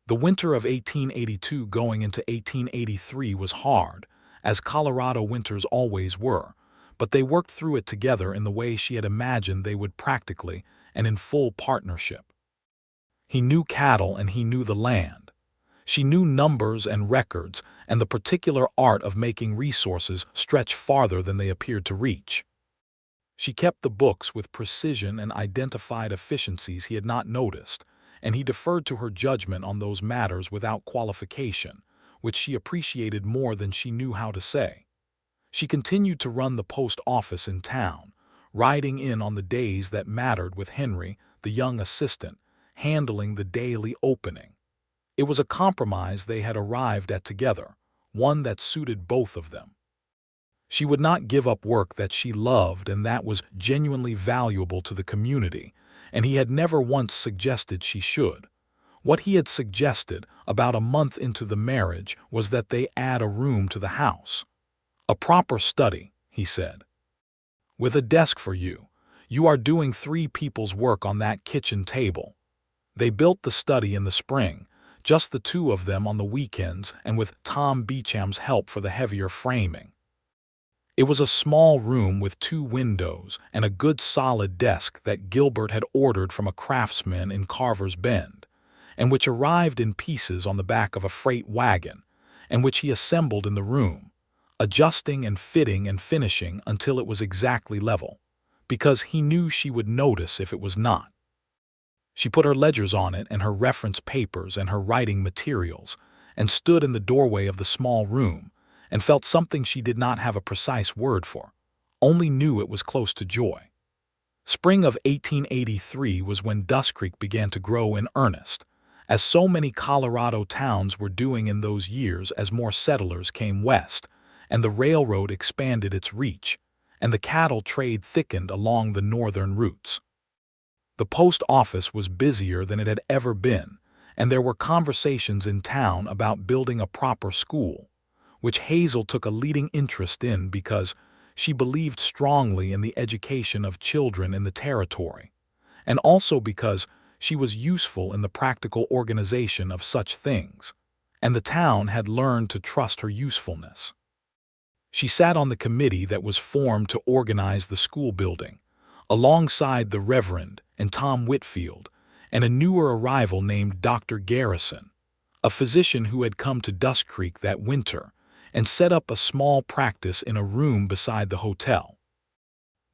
The winter of 1882 going into 1883 was hard, as Colorado winters always were, but they worked through it together in the way she had imagined they would practically and in full partnership. He knew cattle and he knew the land. She knew numbers and records and the particular art of making resources stretch farther than they appeared to reach. She kept the books with precision and identified efficiencies he had not noticed, and he deferred to her judgment on those matters without qualification, which she appreciated more than she knew how to say. She continued to run the post office in town, riding in on the days that mattered with Henry, the young assistant, handling the daily opening. It was a compromise they had arrived at together, one that suited both of them. She would not give up work that she loved and that was genuinely valuable to the community, and he had never once suggested she should. What he had suggested, about a month into the marriage, was that they add a room to the house. "A proper study," he said. "With a desk for you. You are doing 3 people's work on that kitchen table." They built the study in the spring, just the 2 of them on the weekends and with Tom Beecham's help for the heavier framing. It was a small room with 2 windows and a good solid desk that Gilbert had ordered from a craftsman in Carver's Bend, and which arrived in pieces on the back of a freight wagon, and which he assembled in the room, adjusting and fitting and finishing until it was exactly level, because he knew she would notice if it was not. She put her ledgers on it and her reference papers and her writing materials, and stood in the doorway of the small room, and felt something she did not have a precise word for, only knew it was close to joy. Spring of 1883 was when Dust Creek began to grow in earnest, as so many Colorado towns were doing in those years as more settlers came west, and the railroad expanded its reach, and the cattle trade thickened along the northern routes. The post office was busier than it had ever been, and there were conversations in town about building a proper school, which Hazel took a leading interest in because she believed strongly in the education of children in the territory, and also because she was useful in the practical organization of such things, and the town had learned to trust her usefulness. She sat on the committee that was formed to organize the school building, alongside the Reverend and Tom Whitfield, and a newer arrival named Dr. Garrison, a physician who had come to Dust Creek that winter and set up a small practice in a room beside the hotel.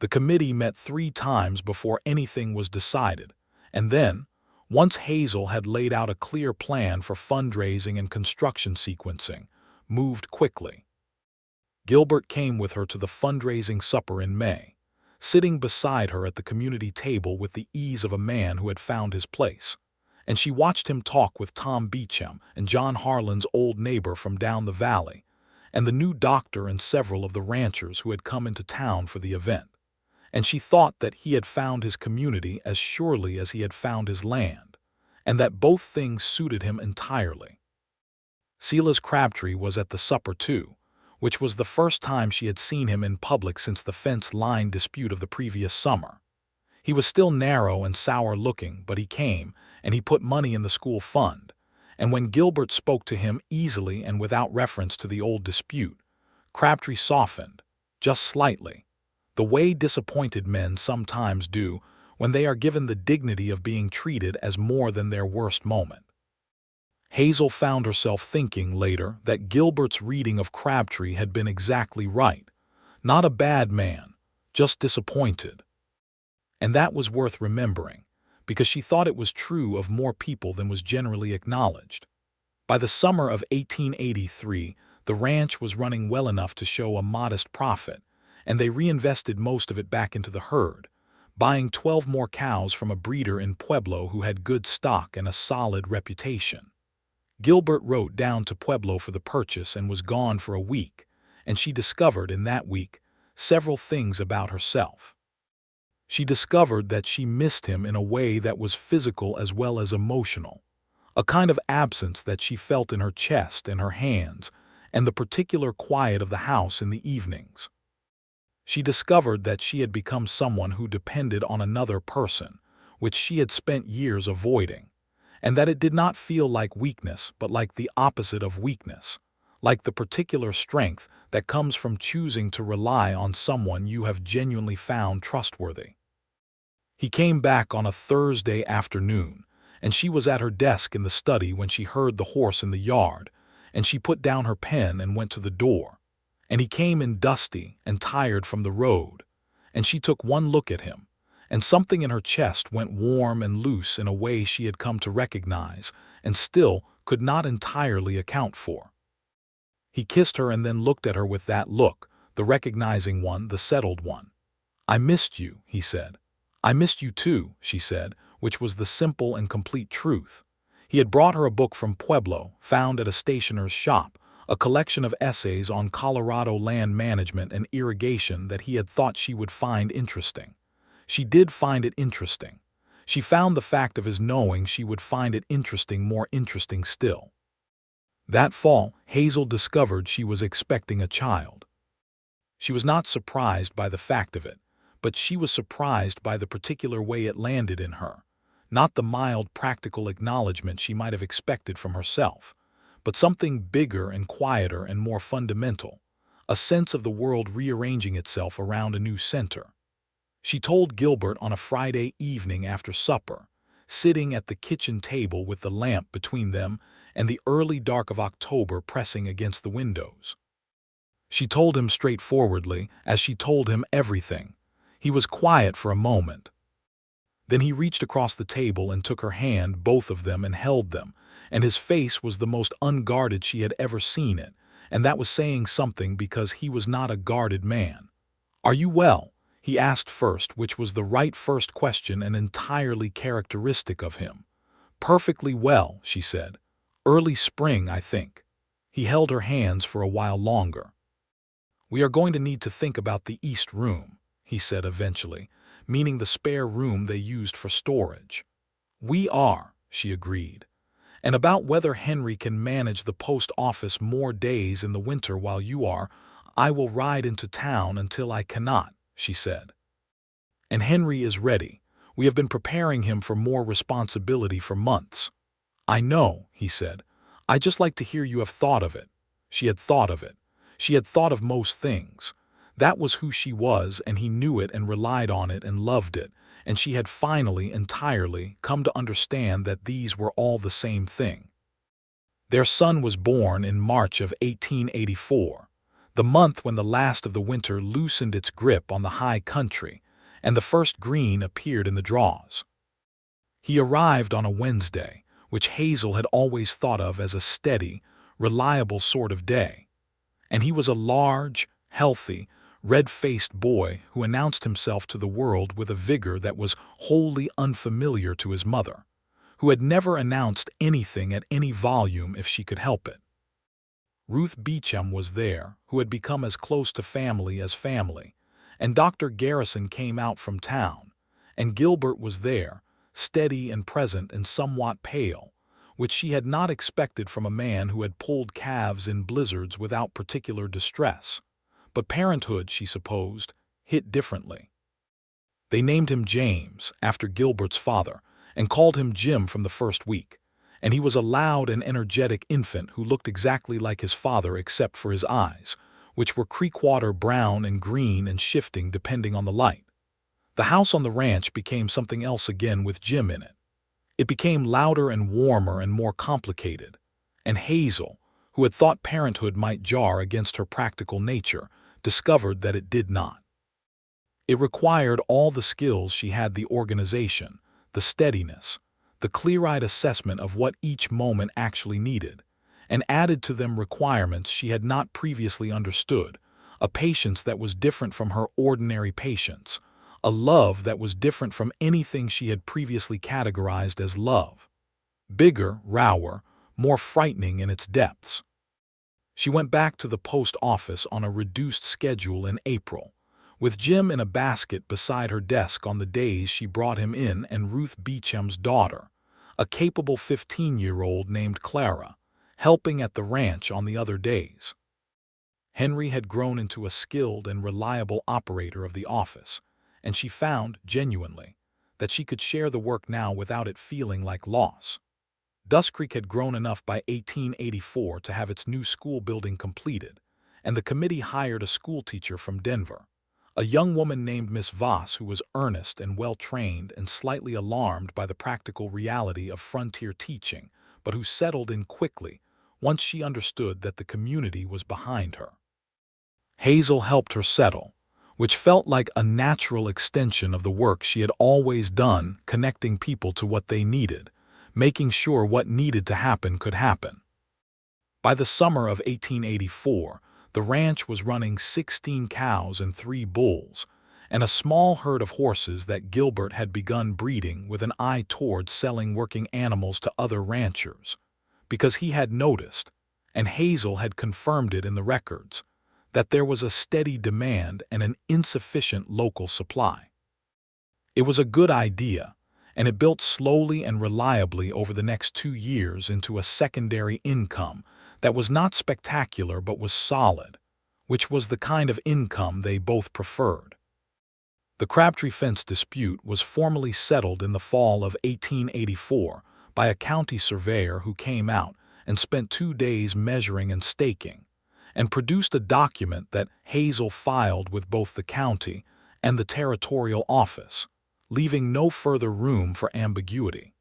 The committee met 3 times before anything was decided, and then, once Hazel had laid out a clear plan for fundraising and construction sequencing, moved quickly. Gilbert came with her to the fundraising supper in May, sitting beside her at the community table with the ease of a man who had found his place, and she watched him talk with Tom Beecham and John Harlan's old neighbor from down the valley, and the new doctor and several of the ranchers who had come into town for the event. And she thought that he had found his community as surely as he had found his land, and that both things suited him entirely. Silas Crabtree was at the supper too, which was the first time she had seen him in public since the fence-line dispute of the previous summer. He was still narrow and sour-looking, but he came, and he put money in the school fund, and when Gilbert spoke to him easily and without reference to the old dispute, Crabtree softened, just slightly, the way disappointed men sometimes do when they are given the dignity of being treated as more than their worst moment. Hazel found herself thinking later that Gilbert's reading of Crabtree had been exactly right. Not a bad man, just disappointed. And that was worth remembering, because she thought it was true of more people than was generally acknowledged. By the summer of 1883, the ranch was running well enough to show a modest profit, and they reinvested most of it back into the herd, buying 12 more cows from a breeder in Pueblo who had good stock and a solid reputation. Gilbert wrote down to Pueblo for the purchase and was gone for a week, and she discovered in that week several things about herself. She discovered that she missed him in a way that was physical as well as emotional, a kind of absence that she felt in her chest and her hands, and the particular quiet of the house in the evenings. She discovered that she had become someone who depended on another person, which she had spent years avoiding, and that it did not feel like weakness but like the opposite of weakness, like the particular strength that comes from choosing to rely on someone you have genuinely found trustworthy. He came back on a Thursday afternoon, and she was at her desk in the study when she heard the horse in the yard, and she put down her pen and went to the door. And he came in dusty and tired from the road, and she took one look at him, and something in her chest went warm and loose in a way she had come to recognize and still could not entirely account for. He kissed her and then looked at her with that look, the recognizing one, the settled one. "I missed you," he said. "I missed you too," she said, which was the simple and complete truth. He had brought her a book from Pueblo, found at a stationer's shop, a collection of essays on Colorado land management and irrigation that he had thought she would find interesting. She did find it interesting. She found the fact of his knowing she would find it interesting more interesting still. That fall, Hazel discovered she was expecting a child. She was not surprised by the fact of it, but she was surprised by the particular way it landed in her, not the mild practical acknowledgement she might have expected from herself, but something bigger and quieter and more fundamental, a sense of the world rearranging itself around a new center. She told Gilbert on a Friday evening after supper, sitting at the kitchen table with the lamp between them and the early dark of October pressing against the windows. She told him straightforwardly, as she told him everything. He was quiet for a moment. Then he reached across the table and took her hand, both of them, and held them, and his face was the most unguarded she had ever seen it, and that was saying something because he was not a guarded man. "Are you well?" he asked first, which was the right first question and entirely characteristic of him. "Perfectly well," she said. "Early spring, I think." He held her hands for a while longer. "We are going to need to think about the east room," he said eventually, meaning the spare room they used for storage. "We are," she agreed. "And about whether Henry can manage the post office more days in the winter while you are, I will ride into town until I cannot," she said. "And Henry is ready. We have been preparing him for more responsibility for months." "I know," he said. "I just like to hear you have thought of it." She had thought of it. She had thought of most things. That was who she was, and he knew it and relied on it and loved it, and she had finally entirely come to understand that these were all the same thing. Their son was born in March of 1884, the month when the last of the winter loosened its grip on the high country and the first green appeared in the draws. He arrived on a Wednesday, which Hazel had always thought of as a steady, reliable sort of day, and he was a large, healthy, red-faced boy who announced himself to the world with a vigor that was wholly unfamiliar to his mother, who had never announced anything at any volume if she could help it. Ruth Beecham was there, who had become as close to family as family, and Dr. Garrison came out from town, and Gilbert was there, steady and present and somewhat pale, which she had not expected from a man who had pulled calves in blizzards without particular distress. But parenthood, she supposed, hit differently. They named him James, after Gilbert's father, and called him Jim from the first week, and he was a loud and energetic infant who looked exactly like his father except for his eyes, which were creekwater brown and green and shifting depending on the light. The house on the ranch became something else again with Jim in it. It became louder and warmer and more complicated, and Hazel, who had thought parenthood might jar against her practical nature, discovered that it did not. It required all the skills she had: the organization, the steadiness, the clear-eyed assessment of what each moment actually needed, and added to them requirements she had not previously understood, a patience that was different from her ordinary patience, a love that was different from anything she had previously categorized as love, bigger, rower, more frightening in its depths. She went back to the post office on a reduced schedule in April, with Jim in a basket beside her desk on the days she brought him in, and Ruth Beecham's daughter, a capable 15-year-old named Clara, helping at the ranch on the other days. Henry had grown into a skilled and reliable operator of the office, and she found, genuinely, that she could share the work now without it feeling like loss. Dust Creek had grown enough by 1884 to have its new school building completed, and the committee hired a schoolteacher from Denver, a young woman named Miss Voss, who was earnest and well-trained and slightly alarmed by the practical reality of frontier teaching, but who settled in quickly once she understood that the community was behind her. Hazel helped her settle, which felt like a natural extension of the work she had always done, connecting people to what they needed, making sure what needed to happen could happen. By the summer of 1884, the ranch was running 16 cows and 3 bulls, and a small herd of horses that Gilbert had begun breeding with an eye toward selling working animals to other ranchers, because he had noticed, and Hazel had confirmed it in the records, that there was a steady demand and an insufficient local supply. It was a good idea, and it built slowly and reliably over the next 2 years into a secondary income that was not spectacular but was solid, which was the kind of income they both preferred. The Crabtree fence dispute was formally settled in the fall of 1884 by a county surveyor who came out and spent 2 days measuring and staking, and produced a document that Hazel filed with both the county and the territorial office, leaving no further room for ambiguity.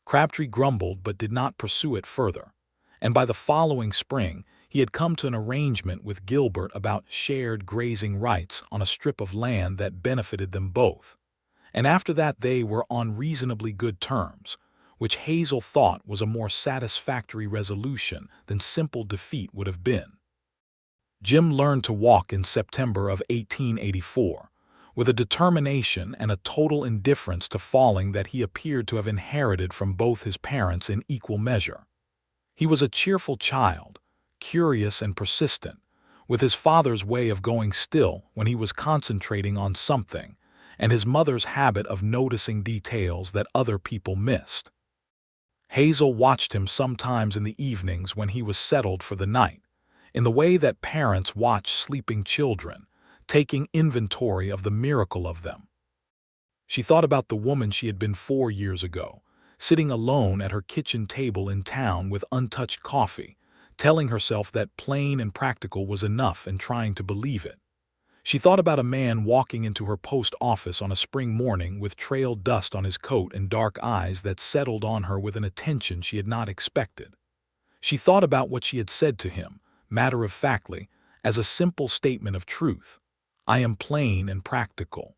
Crabtree grumbled but did not pursue it further, and by the following spring he had come to an arrangement with Gilbert about shared grazing rights on a strip of land that benefited them both, and after that they were on reasonably good terms, which Hazel thought was a more satisfactory resolution than simple defeat would have been. Jim learned to walk in September of 1884, with a determination and a total indifference to falling that he appeared to have inherited from both his parents in equal measure. He was a cheerful child, curious and persistent, with his father's way of going still when he was concentrating on something, and his mother's habit of noticing details that other people missed. Hazel watched him sometimes in the evenings when he was settled for the night, in the way that parents watch sleeping children, taking inventory of the miracle of them. She thought about the woman she had been 4 years ago, sitting alone at her kitchen table in town with untouched coffee, telling herself that plain and practical was enough and trying to believe it. She thought about a man walking into her post office on a spring morning with trailed dust on his coat and dark eyes that settled on her with an attention she had not expected. She thought about what she had said to him, matter-of-factly, as a simple statement of truth. "I am plain and practical."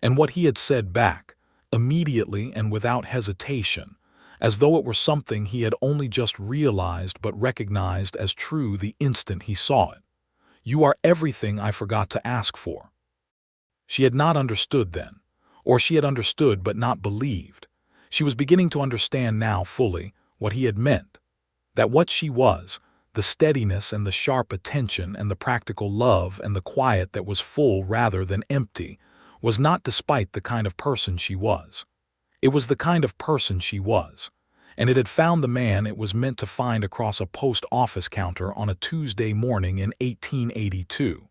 And what he had said back, immediately and without hesitation, as though it were something he had only just realized but recognized as true the instant he saw it. "You are everything I forgot to ask for." She had not understood then, or she had understood but not believed. She was beginning to understand now fully what he had meant, that what she was, the steadiness and the sharp attention and the practical love and the quiet that was full rather than empty, was not despite the kind of person she was. It was the kind of person she was, and it had found the man it was meant to find across a post office counter on a Tuesday morning in 1882.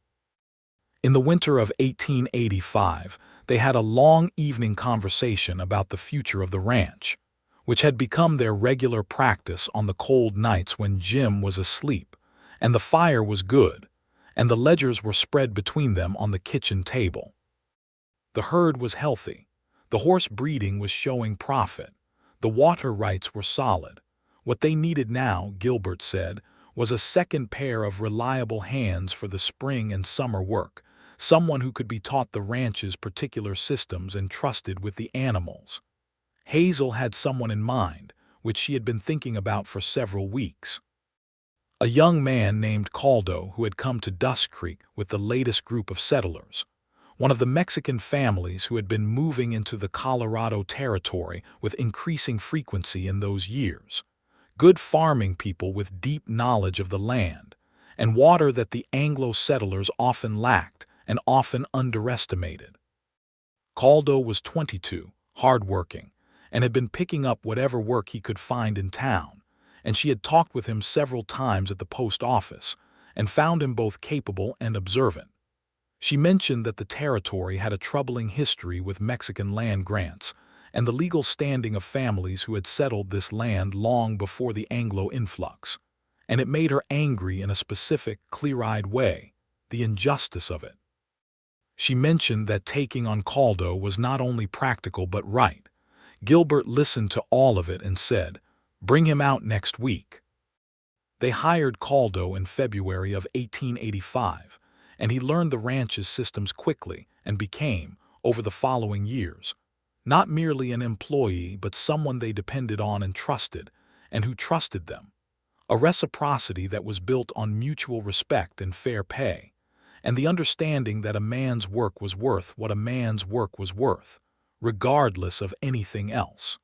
In the winter of 1885, they had a long evening conversation about the future of the ranch, which had become their regular practice on the cold nights when Jim was asleep, and the fire was good, and the ledgers were spread between them on the kitchen table. The herd was healthy. The horse breeding was showing profit. The water rights were solid. What they needed now, Gilbert said, was a second pair of reliable hands for the spring and summer work, someone who could be taught the ranch's particular systems and trusted with the animals. Hazel had someone in mind, which she had been thinking about for several weeks. A young man named Caldo who had come to Dust Creek with the latest group of settlers, one of the Mexican families who had been moving into the Colorado Territory with increasing frequency in those years. Good farming people with deep knowledge of the land, and water that the Anglo settlers often lacked and often underestimated. Caldo was 22, hard-working, and had been picking up whatever work he could find in town, and she had talked with him several times at the post office and found him both capable and observant. She mentioned that the territory had a troubling history with Mexican land grants and the legal standing of families who had settled this land long before the Anglo influx, and it made her angry in a specific, clear-eyed way, the injustice of it. She mentioned that taking on Caldo was not only practical but right. Gilbert listened to all of it and said, "Bring him out next week." They hired Caldo in February of 1885, and he learned the ranch's systems quickly and became, over the following years, not merely an employee but someone they depended on and who trusted them. A reciprocity that was built on mutual respect and fair pay, and the understanding that a man's work was worth what a man's work was worth, regardless of anything else.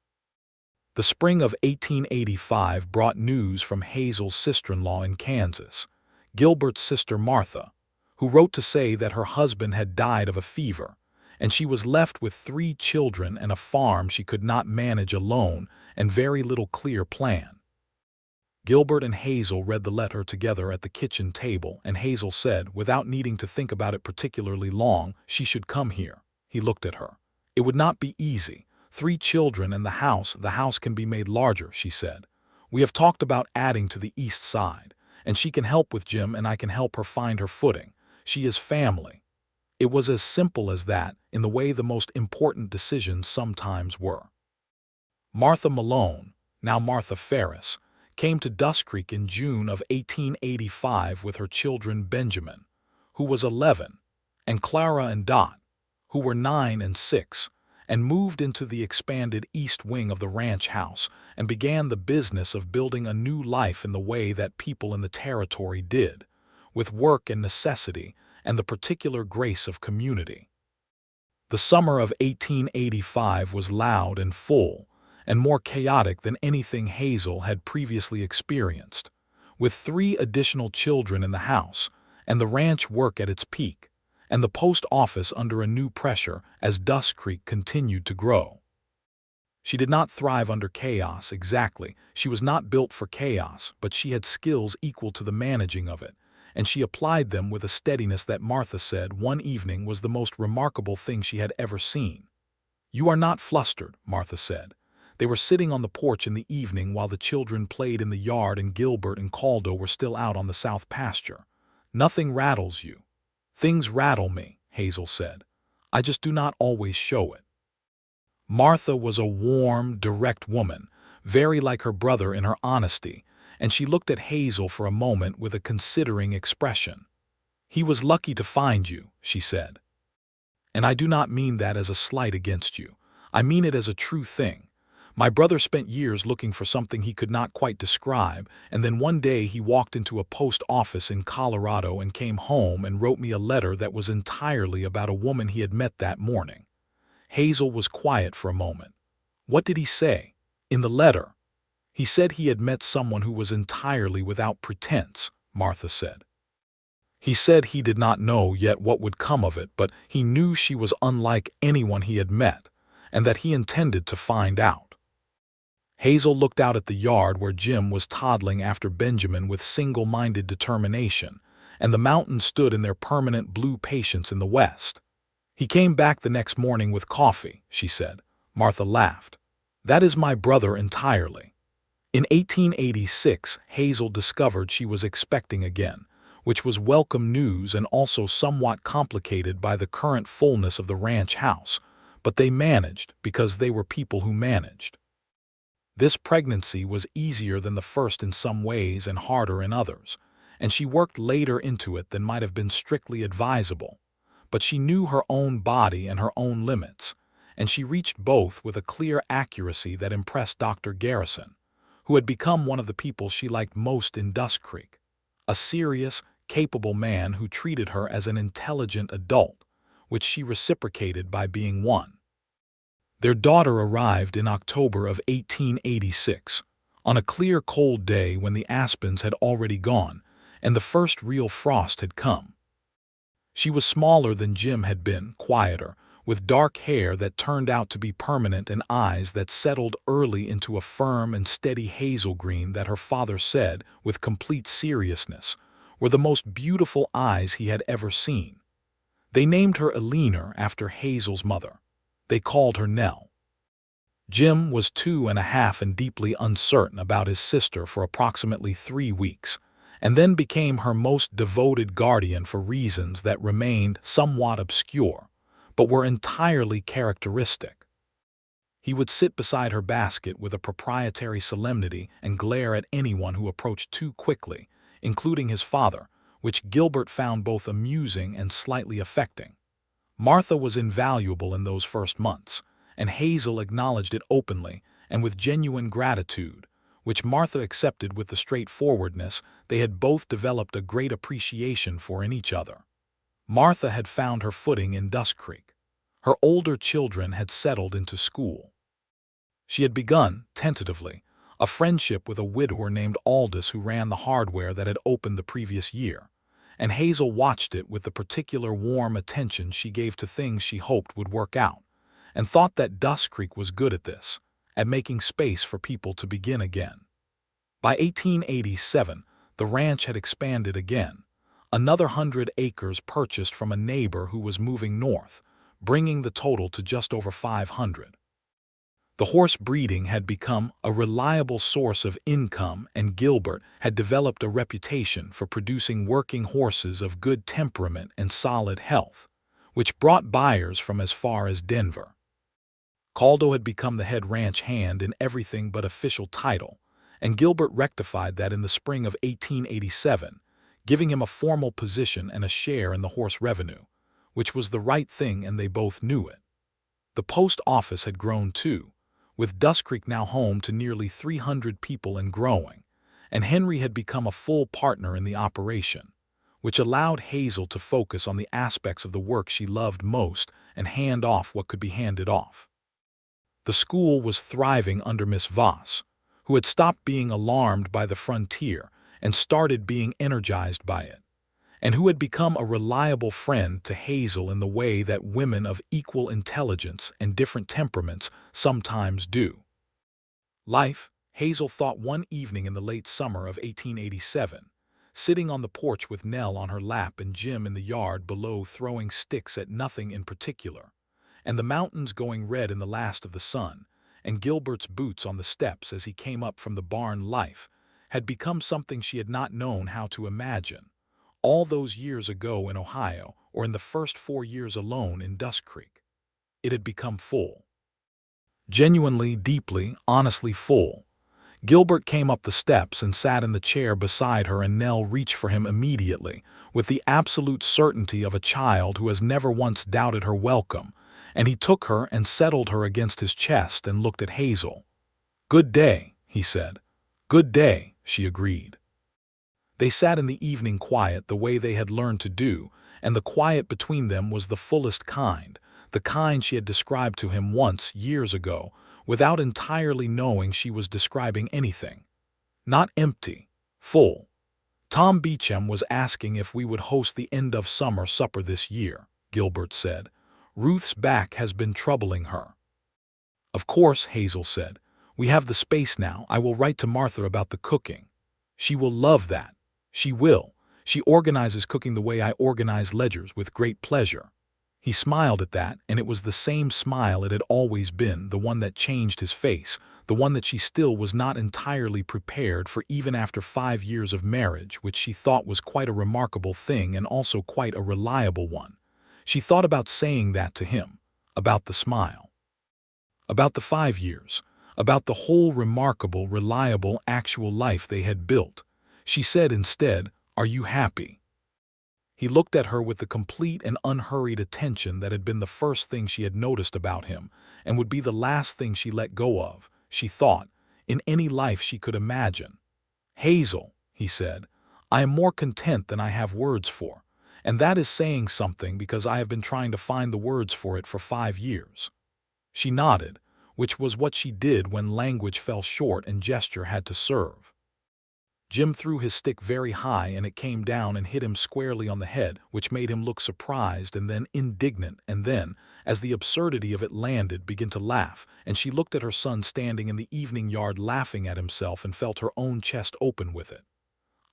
The spring of 1885 brought news from Hazel's sister-in-law in Kansas, Gilbert's sister Martha, who wrote to say that her husband had died of a fever, and she was left with 3 children and a farm she could not manage alone and very little clear plan. Gilbert and Hazel read the letter together at the kitchen table, and Hazel said, without needing to think about it particularly long, she should come here. He looked at her. "It would not be easy. 3 children and the house can be made larger," she said. "We have talked about adding to the east side, and she can help with Jim and I can help her find her footing. She is family." It was as simple as that, in the way the most important decisions sometimes were. Martha Malone, now Martha Ferris, came to Dust Creek in June of 1885 with her children Benjamin, who was 11, and Clara and Dot, who were 9 and 6, and moved into the expanded east wing of the ranch house and began the business of building a new life in the way that people in the territory did, with work and necessity and the particular grace of community. The summer of 1885 was loud and full, and more chaotic than anything Hazel had previously experienced, with 3 additional children in the house, and the ranch work at its peak, and the post office under a new pressure as Dust Creek continued to grow. She did not thrive under chaos exactly. She was not built for chaos, but she had skills equal to the managing of it, and she applied them with a steadiness that Martha said one evening was the most remarkable thing she had ever seen. "You are not flustered," Martha said. They were sitting on the porch in the evening while the children played in the yard and Gilbert and Caldo were still out on the south pasture. "Nothing rattles you." "Things rattle me," Hazel said. "I just do not always show it." Martha was a warm, direct woman, very like her brother in her honesty, and she looked at Hazel for a moment with a considering expression. "He was lucky to find you," she said. "And I do not mean that as a slight against you. I mean it as a true thing. My brother spent years looking for something he could not quite describe, and then one day he walked into a post office in Colorado and came home and wrote me a letter that was entirely about a woman he had met that morning." Hazel was quiet for a moment. "What did he say?" "In the letter, he said he had met someone who was entirely without pretense," Martha said. "He said he did not know yet what would come of it, but he knew she was unlike anyone he had met, and that he intended to find out." Hazel looked out at the yard where Jim was toddling after Benjamin with single-minded determination, and the mountains stood in their permanent blue patience in the west. "He came back the next morning with coffee," she said. Martha laughed. "That is my brother entirely." In 1886, Hazel discovered she was expecting again, which was welcome news and also somewhat complicated by the current fullness of the ranch house, but they managed because they were people who managed. This pregnancy was easier than the first in some ways and harder in others, and she worked later into it than might have been strictly advisable. But she knew her own body and her own limits, and she reached both with a clear accuracy that impressed Dr. Garrison, who had become one of the people she liked most in Dust Creek, a serious, capable man who treated her as an intelligent adult, which she reciprocated by being one. Their daughter arrived in October of 1886, on a clear cold day when the aspens had already gone and the first real frost had come. She was smaller than Jim had been, quieter, with dark hair that turned out to be permanent and eyes that settled early into a firm and steady hazel green that her father said, with complete seriousness, were the most beautiful eyes he had ever seen. They named her Eleanor after Hazel's mother. They called her Nell. Jim was 2.5 and deeply uncertain about his sister for approximately 3 weeks, and then became her most devoted guardian for reasons that remained somewhat obscure, but were entirely characteristic. He would sit beside her basket with a proprietary solemnity and glare at anyone who approached too quickly, including his father, which Gilbert found both amusing and slightly affecting. Martha was invaluable in those first months, and Hazel acknowledged it openly and with genuine gratitude, which Martha accepted with the straightforwardness they had both developed a great appreciation for in each other. Martha had found her footing in Dust Creek. Her older children had settled into school. She had begun, tentatively, a friendship with a widower named Aldous who ran the hardware that had opened the previous year, and Hazel watched it with the particular warm attention she gave to things she hoped would work out, and thought that Dust Creek was good at this, at making space for people to begin again. By 1887, the ranch had expanded again, another 100 acres purchased from a neighbor who was moving north, bringing the total to just over 500. The horse breeding had become a reliable source of income, and Gilbert had developed a reputation for producing working horses of good temperament and solid health, which brought buyers from as far as Denver. Caldo had become the head ranch hand in everything but official title, and Gilbert rectified that in the spring of 1887, giving him a formal position and a share in the horse revenue, which was the right thing, and they both knew it. The post office had grown too, with Dust Creek now home to nearly 300 people and growing, and Henry had become a full partner in the operation, which allowed Hazel to focus on the aspects of the work she loved most and hand off what could be handed off. The school was thriving under Miss Voss, who had stopped being alarmed by the frontier and started being energized by it, and who had become a reliable friend to Hazel in the way that women of equal intelligence and different temperaments sometimes do. Life, Hazel thought one evening in the late summer of 1887, sitting on the porch with Nell on her lap and Jim in the yard below throwing sticks at nothing in particular, and the mountains going red in the last of the sun, and Gilbert's boots on the steps as he came up from the barn life, had become something she had not known how to imagine, all those years ago in Ohio or in the first 4 years alone in Dust Creek. It had become full. Genuinely, deeply, honestly full. Gilbert came up the steps and sat in the chair beside her, and Nell reached for him immediately, with the absolute certainty of a child who has never once doubted her welcome, and he took her and settled her against his chest and looked at Hazel. "Good day," he said. "Good day," she agreed. They sat in the evening quiet the way they had learned to do, and the quiet between them was the fullest kind, the kind she had described to him once, years ago, without entirely knowing she was describing anything. Not empty, full. "Tom Beecham was asking if we would host the end of summer supper this year," Gilbert said. "Ruth's back has been troubling her." "Of course," Hazel said. "We have the space now. I will write to Martha about the cooking. She will love that. She will. She organizes cooking the way I organize ledgers, with great pleasure." He smiled at that, and it was the same smile it had always been, the one that changed his face, the one that she still was not entirely prepared for even after 5 years of marriage, which she thought was quite a remarkable thing and also quite a reliable one. She thought about saying that to him, about the smile. About the 5 years, about the whole remarkable, reliable, actual life they had built. She said instead, "Are you happy?" He looked at her with the complete and unhurried attention that had been the first thing she had noticed about him, and would be the last thing she let go of, she thought, in any life she could imagine. "Hazel," he said, "I am more content than I have words for, and that is saying something because I have been trying to find the words for it for 5 years." She nodded, which was what she did when language fell short and gesture had to serve. Jim threw his stick very high, and it came down and hit him squarely on the head, which made him look surprised and then indignant, and then, as the absurdity of it landed, begin to laugh, and she looked at her son standing in the evening yard laughing at himself and felt her own chest open with it.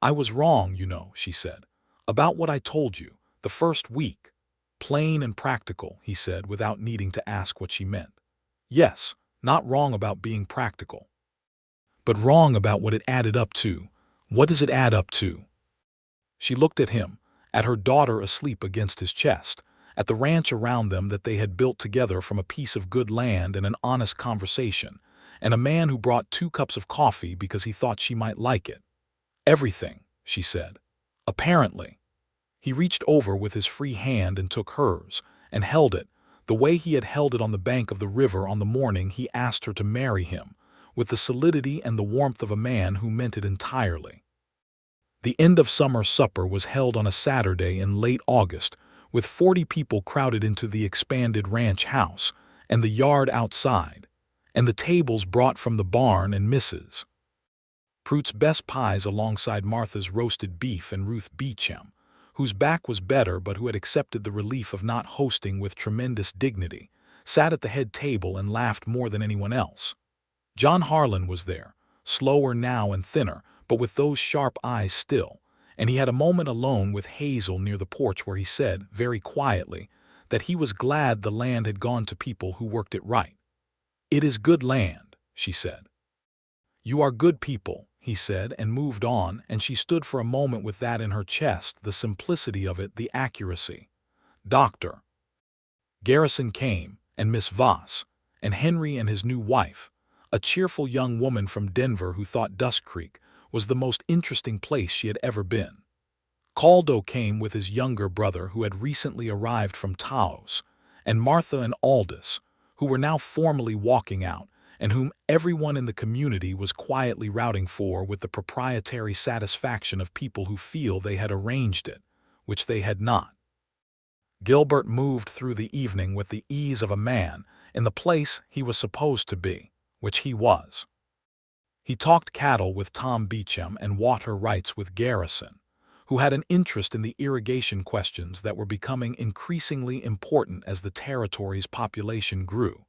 "I was wrong, you know," she said, "about what I told you, the first week. Plain and practical," he said, without needing to ask what she meant. "Yes, not wrong about being practical, but wrong about what it added up to. What does it add up to?" She looked at him, at her daughter asleep against his chest, at the ranch around them that they had built together from a piece of good land and an honest conversation, and a man who brought 2 cups of coffee because he thought she might like it. "Everything," she said. "Apparently." He reached over with his free hand and took hers, and held it, the way he had held it on the bank of the river on the morning he asked her to marry him, with the solidity and the warmth of a man who meant it entirely. The end of summer supper was held on a Saturday in late August, with 40 people crowded into the expanded ranch house, and the yard outside, and the tables brought from the barn and Mrs. Pruitt's best pies alongside Martha's roasted beef, and Ruth Beecham, whose back was better but who had accepted the relief of not hosting with tremendous dignity, sat at the head table and laughed more than anyone else. John Harlan was there, slower now and thinner, but with those sharp eyes still, and he had a moment alone with Hazel near the porch where he said, very quietly, that he was glad the land had gone to people who worked it right. "It is good land," she said. "You are good people," he said, and moved on, and she stood for a moment with that in her chest, the simplicity of it, the accuracy. Dr. Garrison came, and Miss Voss, and Henry and his new wife, a cheerful young woman from Denver who thought Dusk Creek was the most interesting place she had ever been. Caldo came with his younger brother who had recently arrived from Taos, and Martha and Aldous, who were now formally walking out, and whom everyone in the community was quietly routing for with the proprietary satisfaction of people who feel they had arranged it, which they had not. Gilbert moved through the evening with the ease of a man in the place he was supposed to be, which he was. He talked cattle with Tom Beecham and water rights with Garrison, who had an interest in the irrigation questions that were becoming increasingly important as the territory's population grew,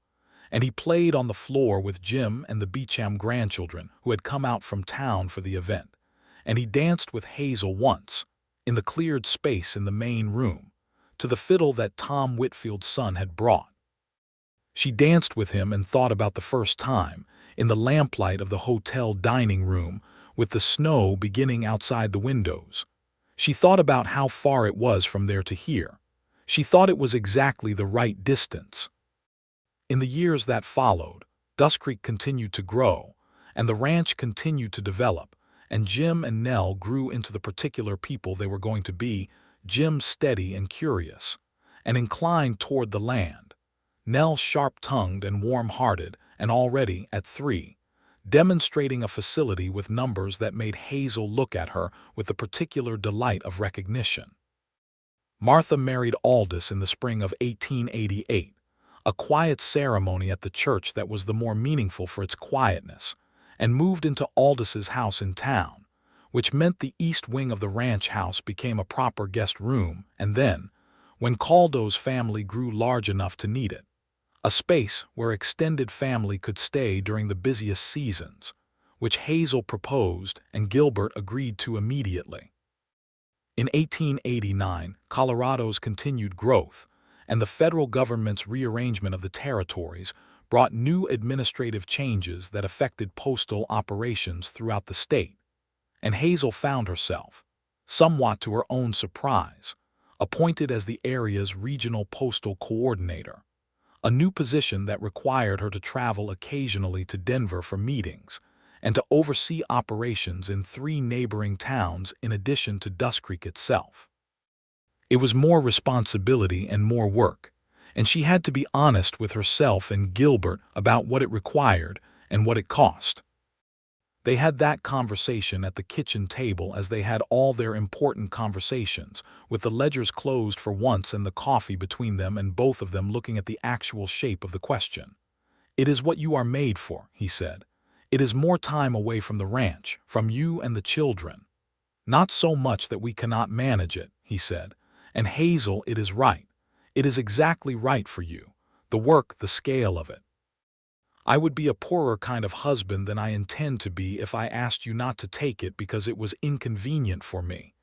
and he played on the floor with Jim and the Beecham grandchildren who had come out from town for the event, and he danced with Hazel once, in the cleared space in the main room, to the fiddle that Tom Whitfield's son had brought. She danced with him and thought about the first time, in the lamplight of the hotel dining room, with the snow beginning outside the windows. She thought about how far it was from there to here. She thought it was exactly the right distance. In the years that followed, Dusk Creek continued to grow, and the ranch continued to develop, and Jim and Nell grew into the particular people they were going to be. Jim steady and curious, and inclined toward the land. Nell sharp-tongued and warm-hearted, and already, at 3, demonstrating a facility with numbers that made Hazel look at her with the particular delight of recognition. Martha married Aldous in the spring of 1888, a quiet ceremony at the church that was the more meaningful for its quietness, and moved into Aldous's house in town, which meant the east wing of the ranch house became a proper guest room, and then, when Caldo's family grew large enough to need it, a space where extended family could stay during the busiest seasons, which Hazel proposed and Gilbert agreed to immediately. In 1889, Colorado's continued growth and the federal government's rearrangement of the territories brought new administrative changes that affected postal operations throughout the state, and Hazel found herself, somewhat to her own surprise, appointed as the area's regional postal coordinator, a new position that required her to travel occasionally to Denver for meetings and to oversee operations in 3 neighboring towns in addition to Dust Creek itself. It was more responsibility and more work, and she had to be honest with herself and Gilbert about what it required and what it cost. They had that conversation at the kitchen table as they had all their important conversations, with the ledgers closed for once and the coffee between them and both of them looking at the actual shape of the question. "It is what you are made for," he said. "It is more time away from the ranch, from you and the children." "Not so much that we cannot manage it," he said. "And Hazel, it is right. It is exactly right for you. The work, the scale of it. I would be a poorer kind of husband than I intend to be if I asked you not to take it because it was inconvenient for me."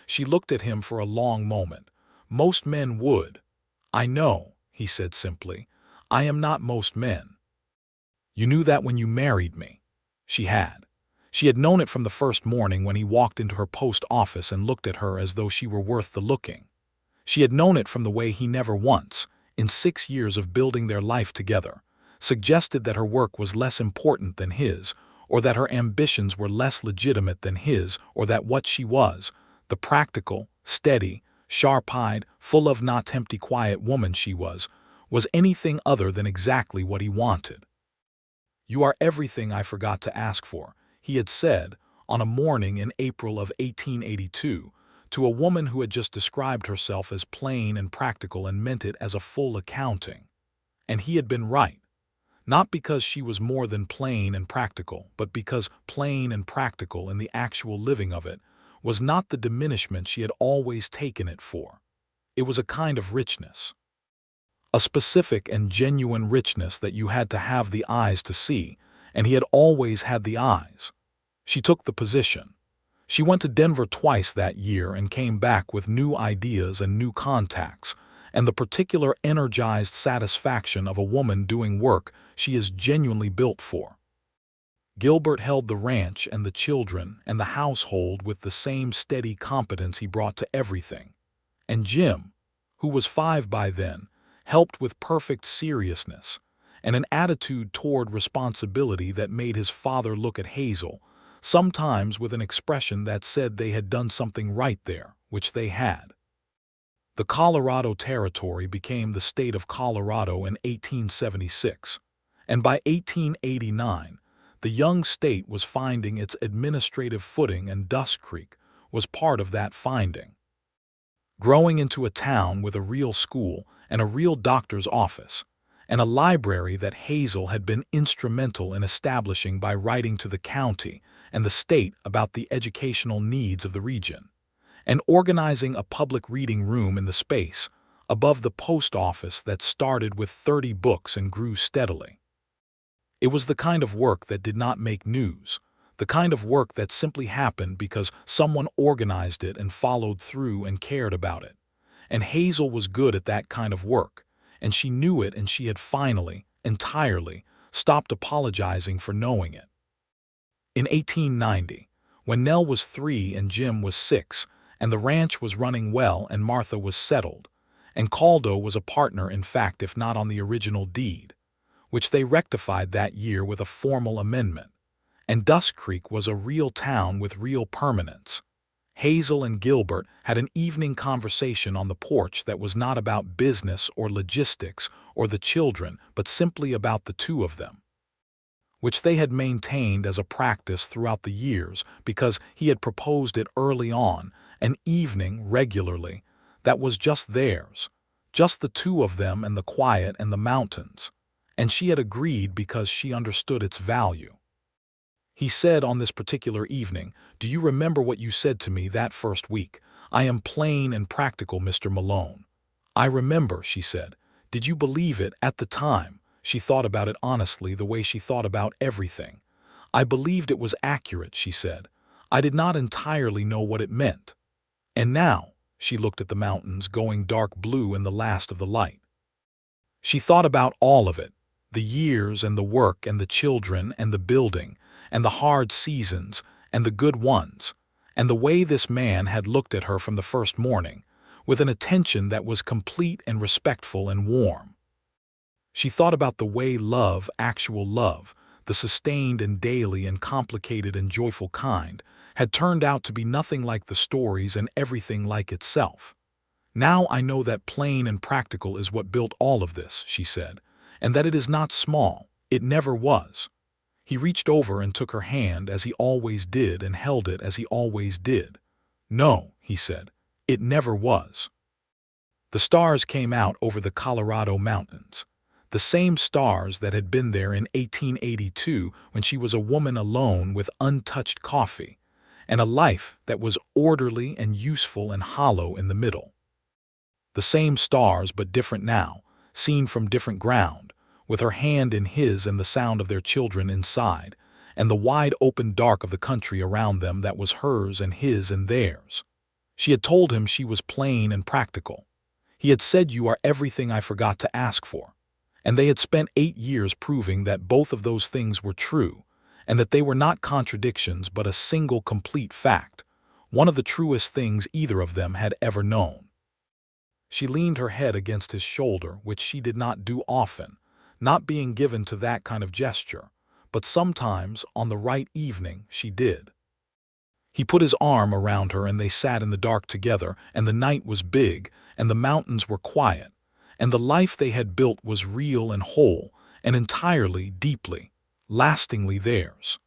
She looked at him for a long moment. "Most men would." "I know," he said simply. "I am not most men." "You knew that when you married me." She had. She had known it from the first morning when he walked into her post office and looked at her as though she were worth the looking. She had known it from the way he never once, in 6 years of building their life together, suggested that her work was less important than his, or that her ambitions were less legitimate than his, or that what she was, the practical, steady, sharp-eyed, full of not tempty quiet woman she was anything other than exactly what he wanted. "You are everything I forgot to ask for," he had said, on a morning in April of 1882, to a woman who had just described herself as plain and practical and meant it as a full accounting. And he had been right. Not because she was more than plain and practical, but because plain and practical in the actual living of it was not the diminishment she had always taken it for. It was a kind of richness. A specific and genuine richness that you had to have the eyes to see, and he had always had the eyes. She took the position. She went to Denver twice that year and came back with new ideas and new contacts, and the particular energized satisfaction of a woman doing work she is genuinely built for. Gilbert held the ranch and the children and the household with the same steady competence he brought to everything. And Jim, who was 5 by then, helped with perfect seriousness and an attitude toward responsibility that made his father look at Hazel, sometimes with an expression that said they had done something right there, which they had. The Colorado Territory became the state of Colorado in 1876, and by 1889, the young state was finding its administrative footing, and Dust Creek was part of that finding. Growing into a town with a real school and a real doctor's office, and a library that Hazel had been instrumental in establishing by writing to the county and the state about the educational needs of the region, and organizing a public reading room in the space above the post office that started with 30 books and grew steadily. It was the kind of work that did not make news, the kind of work that simply happened because someone organized it and followed through and cared about it. And Hazel was good at that kind of work, and she knew it, and she had finally, entirely, stopped apologizing for knowing it. In 1890, when Nell was 3 and Jim was 6, and the ranch was running well and Martha was settled, and Caldo was a partner, in fact, if not on the original deed, which they rectified that year with a formal amendment, and Dusk Creek was a real town with real permanence. Hazel and Gilbert had an evening conversation on the porch that was not about business or logistics or the children, but simply about the two of them, which they had maintained as a practice throughout the years because he had proposed it early on, an evening regularly, that was just theirs, just the two of them and the quiet and the mountains, and she had agreed because she understood its value. He said on this particular evening, "Do you remember what you said to me that first week? I am plain and practical, Mr. Malone." "I remember," she said. "Did you believe it at the time?" She thought about it honestly, the way she thought about everything. "I believed it was accurate," she said. "I did not entirely know what it meant." And now, she looked at the mountains going dark blue in the last of the light. She thought about all of it, the years and the work and the children and the building and the hard seasons and the good ones, and the way this man had looked at her from the first morning, with an attention that was complete and respectful and warm. She thought about the way love, actual love, the sustained and daily and complicated and joyful kind, had turned out to be nothing like the stories and everything like itself. "Now I know that plain and practical is what built all of this," she said, "and that it is not small. It never was." He reached over and took her hand as he always did and held it as he always did. "No," he said, "it never was." The stars came out over the Colorado mountains, the same stars that had been there in 1882 when she was a woman alone with untouched coffee, and a life that was orderly and useful and hollow in the middle. The same stars, but different now, seen from different ground, with her hand in his and the sound of their children inside, and the wide open dark of the country around them that was hers and his and theirs. She had told him she was plain and practical. He had said, "You are everything I forgot to ask for." And they had spent 8 years proving that both of those things were true, and that they were not contradictions but a single complete fact, one of the truest things either of them had ever known. She leaned her head against his shoulder, which she did not do often, not being given to that kind of gesture, but sometimes, on the right evening, she did. He put his arm around her and they sat in the dark together, and the night was big, and the mountains were quiet, and the life they had built was real and whole, and entirely, deeply, lastingly theirs.